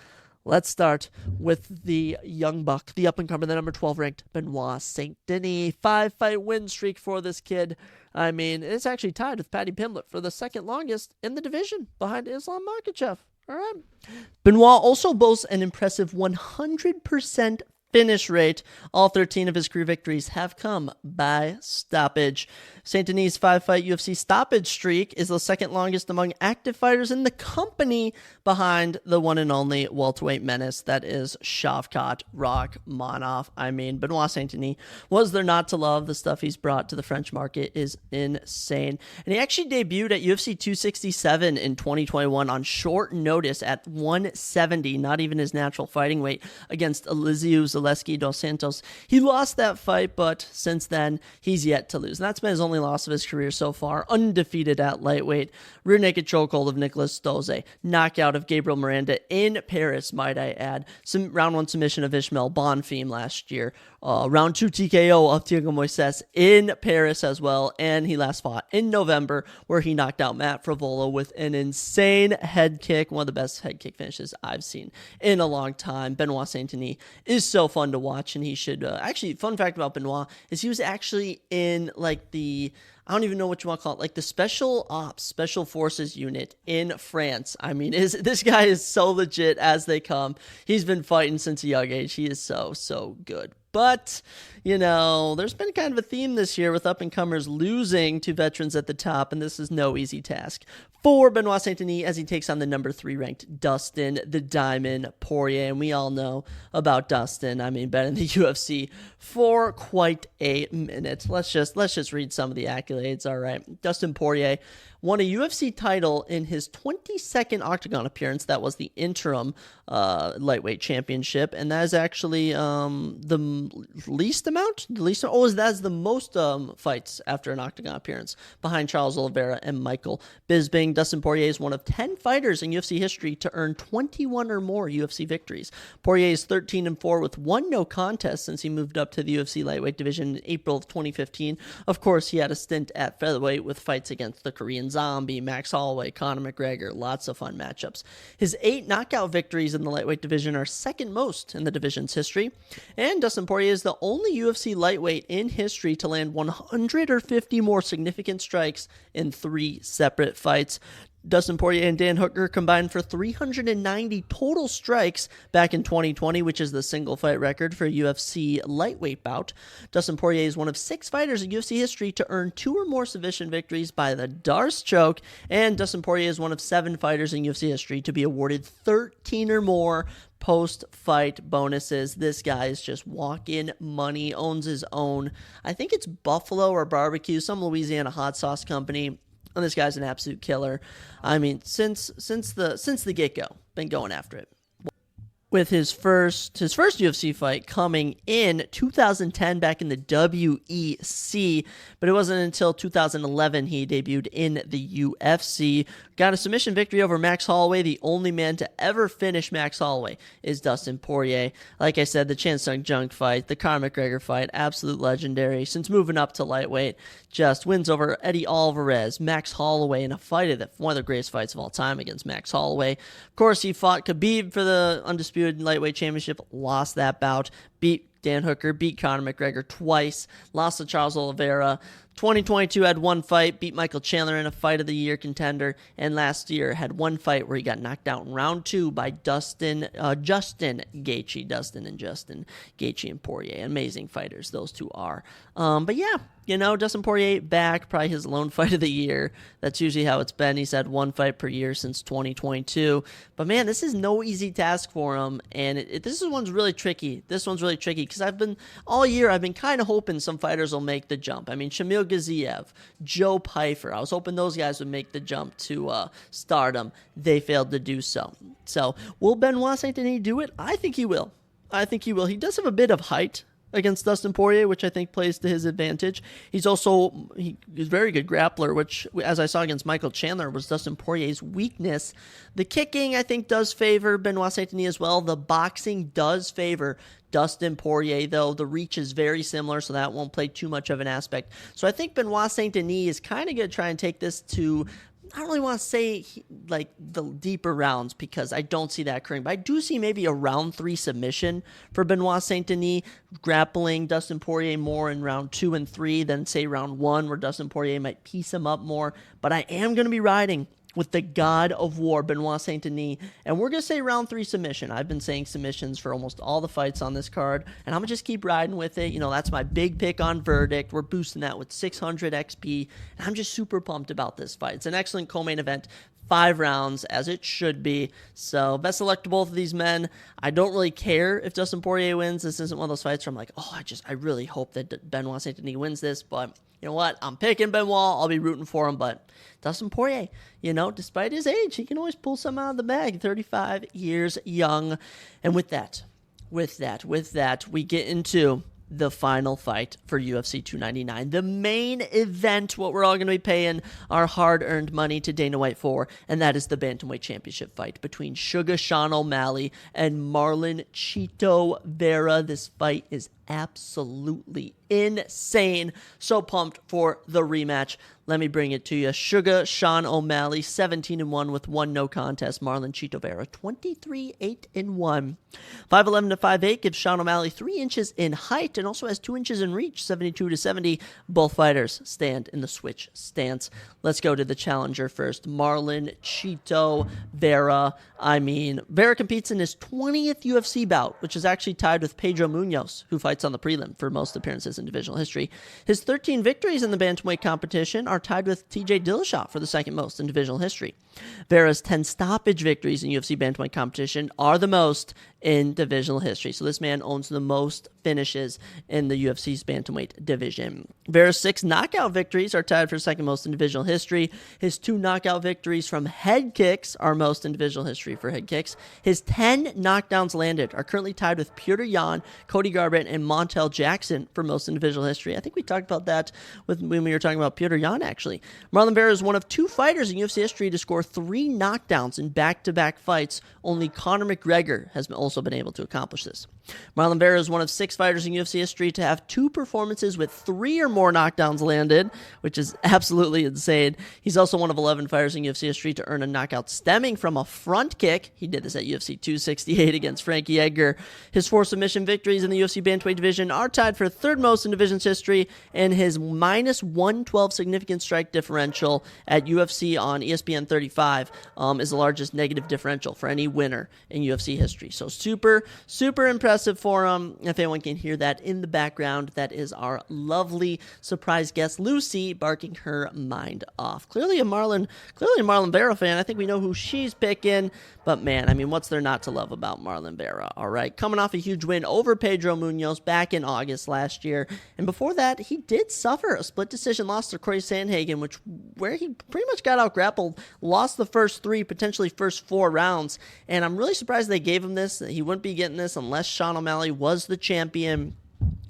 Let's start with the young buck, the up-and-comer, the number 12 ranked Benoit Saint-Denis. 5-fight win streak for this kid. I mean, it's actually tied with Paddy Pimblett for the second longest in the division behind Islam Makhachev. All right. Benoit also boasts an impressive 100% finish rate. All 13 of his career victories have come by stoppage. Saint-Denis' 5-fight UFC stoppage streak is the second longest among active fighters in the company, behind the one and only welterweight menace that is Shavkat Rakhmonov. I mean, Benoit Saint-Denis, was there not to love? The stuff he's brought to the French market is insane. And he actually debuted at UFC 267 in 2021 on short notice at 170, not even his natural fighting weight, against Elizeu Zaleski dos Santos. He lost that fight, but since then, he's yet to lose. And that's been his only loss of his career so far. Undefeated at lightweight. Rear naked chokehold of Nicolas Doze. Knockout of Gabriel Miranda in Paris, might I add. Some round 1 submission of Ishmael Bonfim last year. Round 2 TKO of Thiago Moises in Paris as well. And he last fought in November, where he knocked out Matt Frevola with an insane head kick. One of the best head kick finishes I've seen in a long time. Benoit Saint-Denis is so fun to watch, and he should actually, fun fact about Benoit is he was actually in like the, I don't even know what you want to call it, like the special forces unit in France. I mean, this guy is so legit as they come. He's been fighting since a young age. He is so good. But, there's been kind of a theme this year with up-and-comers losing to veterans at the top, and this is no easy task for Benoit Saint-Denis as he takes on the number 3 ranked Dustin the Diamond Poirier. And we all know about Dustin. I mean, been in the UFC for quite a minute. Let's just read some of the accolades. All right. Dustin Poirier won a UFC title in his 22nd Octagon appearance. That was the interim lightweight championship, and that is actually the least amount. That's the most fights after an Octagon appearance, behind Charles Oliveira and Michael Bisping. Dustin Poirier is one of 10 fighters in UFC history to earn 21 or more UFC victories. Poirier is 13-4 with 1 no contest since he moved up to the UFC lightweight division in April of 2015. Of course, he had a stint at featherweight with fights against the Korean Zombie, Max Holloway, Conor McGregor. Lots of fun matchups. His 8 knockout victories in the lightweight division are second most in the division's history. And Dustin Poirier is the only UFC lightweight in history to land 150 more significant strikes in 3 separate fights. Dustin Poirier and Dan Hooker combined for 390 total strikes back in 2020, which is the single fight record for a UFC lightweight bout. Dustin Poirier is one of 6 fighters in UFC history to earn 2 or more submission victories by the Darce choke, and Dustin Poirier is one of 7 fighters in UFC history to be awarded 13 or more post-fight bonuses. This guy is just walk-in money, owns his own, I think it's Buffalo or Barbecue, some Louisiana hot sauce company. And this guy's an absolute killer. I mean, since the get-go, been going after it. With his first UFC fight coming in 2010 back in the WEC, but it wasn't until 2011 he debuted in the UFC. Got a submission victory over Max Holloway. The only man to ever finish Max Holloway is Dustin Poirier. Like I said, the Chan Sung Jung fight, the Conor McGregor fight, absolute legendary. Since moving up to lightweight, just wins over Eddie Alvarez, Max Holloway in a fight of one of the greatest fights of all time against Max Holloway. Of course, he fought Khabib for the undisputed lightweight championship, lost that bout, beat Dan Hooker, beat Conor McGregor twice, lost to Charles Oliveira. 2022 had 1 fight, beat Michael Chandler in a fight of the year contender, and last year had 1 fight where he got knocked out in round 2 by Justin Gaethje. Dustin Gaethje and Poirier. Amazing fighters, those 2 are. But yeah, Dustin Poirier back, probably his lone fight of the year. That's usually how it's been. He's had 1 fight per year since 2022. But man, this is no easy task for him, and this one's really tricky. This one's really tricky because all year I've been kind of hoping some fighters will make the jump. I mean, Shamil Gaziev, Joe Pyfer. I was hoping those guys would make the jump to stardom. They failed to do so. So will Benoit Saint-Denis do it? I think he will. He does have a bit of height against Dustin Poirier, which I think plays to his advantage. He's a very good grappler, which, as I saw against Michael Chandler, was Dustin Poirier's weakness. The kicking, I think, does favor Benoit Saint-Denis as well. The boxing does favor Dustin Poirier, though. The reach is very similar, so that won't play too much of an aspect. So I think Benoit Saint-Denis is kind of going to try and take this to, I don't really want to say like the deeper rounds because I don't see that occurring, but I do see maybe a round 3 submission for Benoit Saint-Denis, grappling Dustin Poirier more in round 2 and 3 than say round 1 where Dustin Poirier might piece him up more. But I am going to be riding with the God of War, Benoit Saint-Denis, and we're going to say round 3 submission. I've been saying submissions for almost all the fights on this card, and I'm going to just keep riding with it. That's my big pick on Verdict. We're boosting that with 600 XP, and I'm just super pumped about this fight. It's an excellent co-main event. 5 rounds, as it should be. So, best of luck to both of these men. I don't really care if Dustin Poirier wins. This isn't one of those fights where I'm like, I really hope that Benoit Saint-Denis wins this, but you know what? I'm picking Benoit. I'll be rooting for him, but Dustin Poirier, despite his age, he can always pull some out of the bag. 35 years young. And with that, With that, we get into the final fight for UFC 299, the main event, what we're all going to be paying our hard-earned money to Dana White for, and that is the Bantamweight Championship fight between Sugar Sean O'Malley and Marlon Chito Vera. This fight is absolutely insane. So pumped for the rematch. Let me bring it to you. Sugar Sean O'Malley, 17-1 with 1 no contest. Marlon Chito Vera, 23-8-1. 5'11" to 5'8" gives Sean O'Malley 3 inches in height and also has 2 inches in reach, 72-70. Both fighters stand in the switch stance. Let's go to the challenger first. Marlon Chito Vera. Vera competes in his 20th UFC bout, which is actually tied with Pedro Munoz, who fights on the prelim for most appearances in divisional history. His 13 victories in the bantamweight competition are tied with TJ Dillashaw for the second most in divisional history. Vera's 10 stoppage victories in UFC bantamweight competition are the most in divisional history. So this man owns the most finishes in the UFC's bantamweight division. Vera's 6 knockout victories are tied for second most in divisional history. His 2 knockout victories from head kicks are most in divisional history for head kicks. His 10 knockdowns landed are currently tied with Petr Yan, Cody Garbrandt, and Montel Jackson for most in divisional history. I think we talked about that when we were talking about Petr Yan, actually. Marlon Vera is one of 2 fighters in UFC history to score 3 knockdowns in back-to-back fights. Only Conor McGregor has also been able to accomplish this. Marlon Vera is one of 6 fighters in UFC history to have 2 performances with 3 or more knockdowns landed, which is absolutely insane. He's also one of 11 fighters in UFC history to earn a knockout stemming from a front kick. He did this at UFC 268 against Frankie Edgar. His 4 submission victories in the UFC bantamweight division are tied for 3rd most in division's history, and his minus 112 significant strike differential at UFC on ESPN 35 is the largest negative differential for any winner in UFC history. So super, super impressive for him. If anyone can hear that in the background, that is our lovely surprise guest, Lucy, barking her mind off. Clearly a Marlon Vera fan. I think we know who she's picking, but man, what's there not to love about Marlon Vera? All right, coming off a huge win over Pedro Munoz back in August last year, and before that, he did suffer a split decision loss to Corey Sandhagen, where he pretty much got out grappled, lost the first 3, potentially first 4 rounds, and I'm really surprised they gave him this. He wouldn't be getting this unless Sean O'Malley was the champion.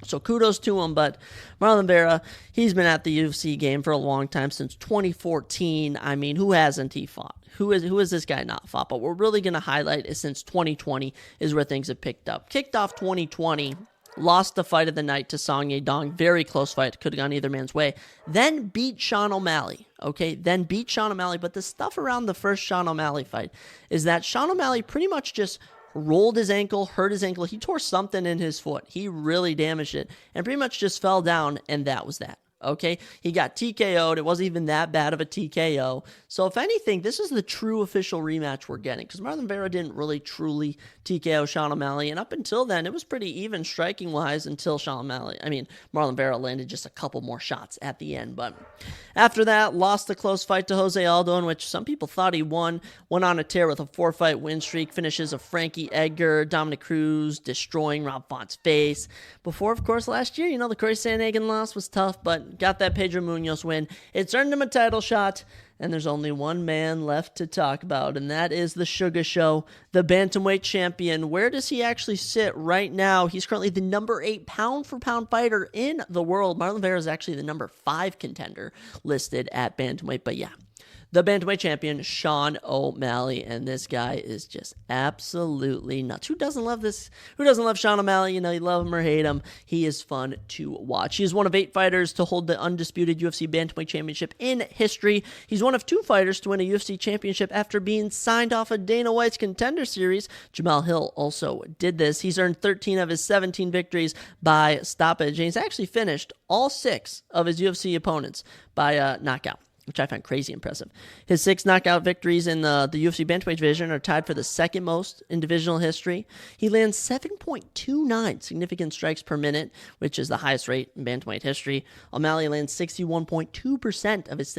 So kudos to him, but Marlon Vera, he's been at the UFC game for a long time, since 2014. Who hasn't he fought? Who has this guy not fought? But what we're really going to highlight is since 2020 is where things have picked up. Kicked off 2020, lost the fight of the night to Song Yadong. Very close fight. Could have gone either man's way. Then beat Sean O'Malley. But the stuff around the first Sean O'Malley fight is that Sean O'Malley pretty much just rolled his ankle, hurt his ankle. He tore something in his foot. He really damaged it and pretty much just fell down, and that was that. Okay, he got TKO'd. It wasn't even that bad of a TKO. So if anything, this is the true official rematch we're getting, because Marlon Vera didn't really truly TKO Sean O'Malley, and up until then, it was pretty even striking-wise until Marlon Vera landed just a couple more shots at the end. But after that, lost the close fight to Jose Aldo, in which some people thought he won. Went on a tear with a 4-fight win streak, finishes of Frankie Edgar, Dominic Cruz, destroying Rob Font's face. Before, of course, last year, the Corey Sandhagen loss was tough, but got that Pedro Munoz win. It's earned him a title shot, and there's only one man left to talk about, and that is the Sugar Show, the bantamweight champion. Where does he actually sit right now? He's currently the number 8 pound-for-pound fighter in the world. Marlon Vera is actually the number 5 contender listed at bantamweight, but yeah. The bantamweight champion, Sean O'Malley, and this guy is just absolutely nuts. Who doesn't love this? Who doesn't love Sean O'Malley? You love him or hate him. He is fun to watch. He is one of 8 fighters to hold the undisputed UFC bantamweight championship in history. He's one of 2 fighters to win a UFC championship after being signed off of Dana White's Contender Series. Jamal Hill also did this. He's earned 13 of his 17 victories by stoppage, and he's actually finished all 6 of his UFC opponents by knockout, which I find crazy impressive. His 6 knockout victories in the UFC bantamweight division are tied for the second most in divisional history. He lands 7.29 significant strikes per minute, which is the highest rate in bantamweight history. O'Malley lands 61.2% of his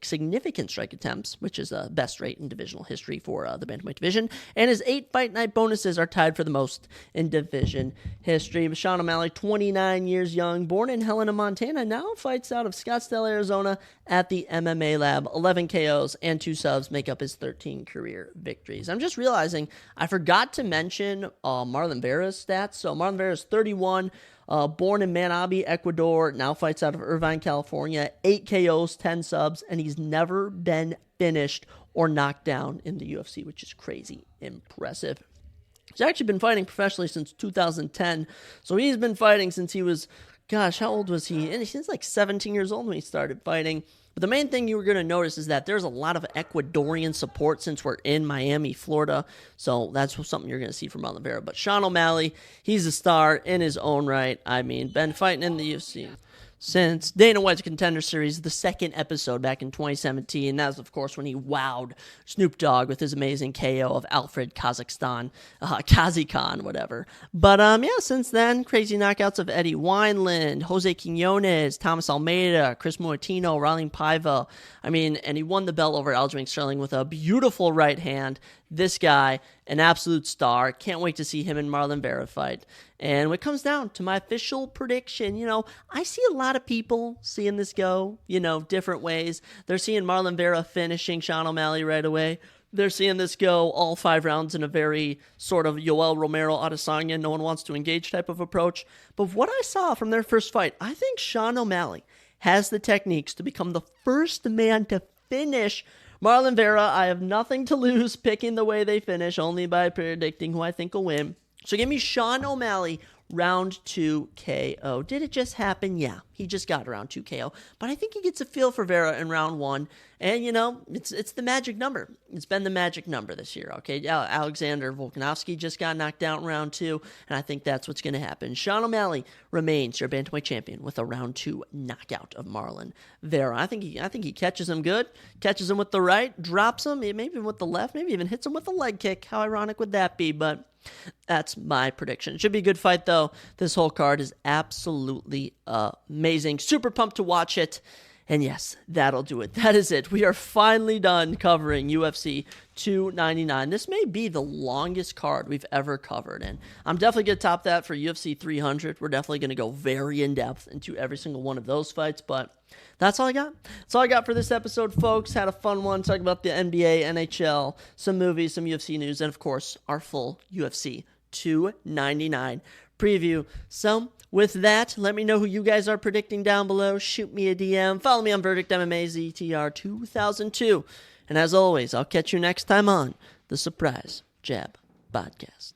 significant strike attempts, which is the best rate in divisional history for the bantamweight division. And his 8 fight night bonuses are tied for the most in division history. Sean O'Malley, 29 years young, born in Helena, Montana, now fights out of Scottsdale, Arizona at the MMA MMA lab, 11 KOs and 2 subs make up his 13 career victories. I'm just realizing I forgot to mention Marlon Vera's stats. So Marlon Vera's 31, born in Manabi, Ecuador, now fights out of Irvine, California, 8 KOs, 10 subs, and he's never been finished or knocked down in the UFC, which is crazy impressive. He's actually been fighting professionally since 2010, so he's been fighting since he was, gosh, how old was he? And he's like 17 years old when he started fighting. But the main thing you were going to notice is that there's a lot of Ecuadorian support since we're in Miami, Florida. So that's something you're going to see from Marlon Vera. But Sean O'Malley, he's a star in his own right. I mean, been fighting in the UFC since Dana White's Contender Series, the second episode back in 2017. That was, of course, when he wowed Snoop Dogg with his amazing KO of Alfred Kazakhan, whatever. But, yeah, since then, crazy knockouts of Eddie Wineland, Jose Quinones, Thomas Almeida, Chris Muatino, Raulin Paiva. I mean, and he won the belt over Aljamain Sterling with a beautiful right hand. This guy, an absolute star. Can't wait to see him and Marlon Vera fight. And when it comes down to my official prediction, I see a lot of people seeing this go, different ways. They're seeing Marlon Vera finishing Sean O'Malley right away. They're seeing this go all 5 rounds in a very sort of Yoel Romero Adesanya, no one wants to engage type of approach. But what I saw from their first fight, I think Sean O'Malley has the techniques to become the first man to finish Marlon Vera. I have nothing to lose picking the way they finish, only by predicting who I think will win. So give me Sean O'Malley, round 2 KO. Did it just happen? Yeah, he just got round 2 KO. But I think he gets a feel for Vera in round 1. And, it's the magic number. It's been the magic number this year, okay? Alexander Volkanovski just got knocked out in round 2, and I think that's what's going to happen. Sean O'Malley remains your bantamweight champion with a round 2 knockout of Marlon Vera. I think he catches him good, catches him with the right, drops him, maybe even with the left, maybe even hits him with a leg kick. How ironic would that be? But that's my prediction. It should be a good fight, though. This whole card is absolutely amazing. Super pumped to watch it. And yes, that'll do it. That is it. We are finally done covering UFC 299. This may be the longest card we've ever covered, and I'm definitely going to top that for UFC 300. We're definitely going to go very in-depth into every single one of those fights, but that's all I got. That's all I got for this episode, folks. Had a fun one talking about the NBA, NHL, some movies, some UFC news, and of course, our full UFC 299 preview. So, with that, let me know who you guys are predicting down below. Shoot me a DM. Follow me on Verdict MMA ZTR 2002. And as always, I'll catch you next time on the Surprise Jab Podcast.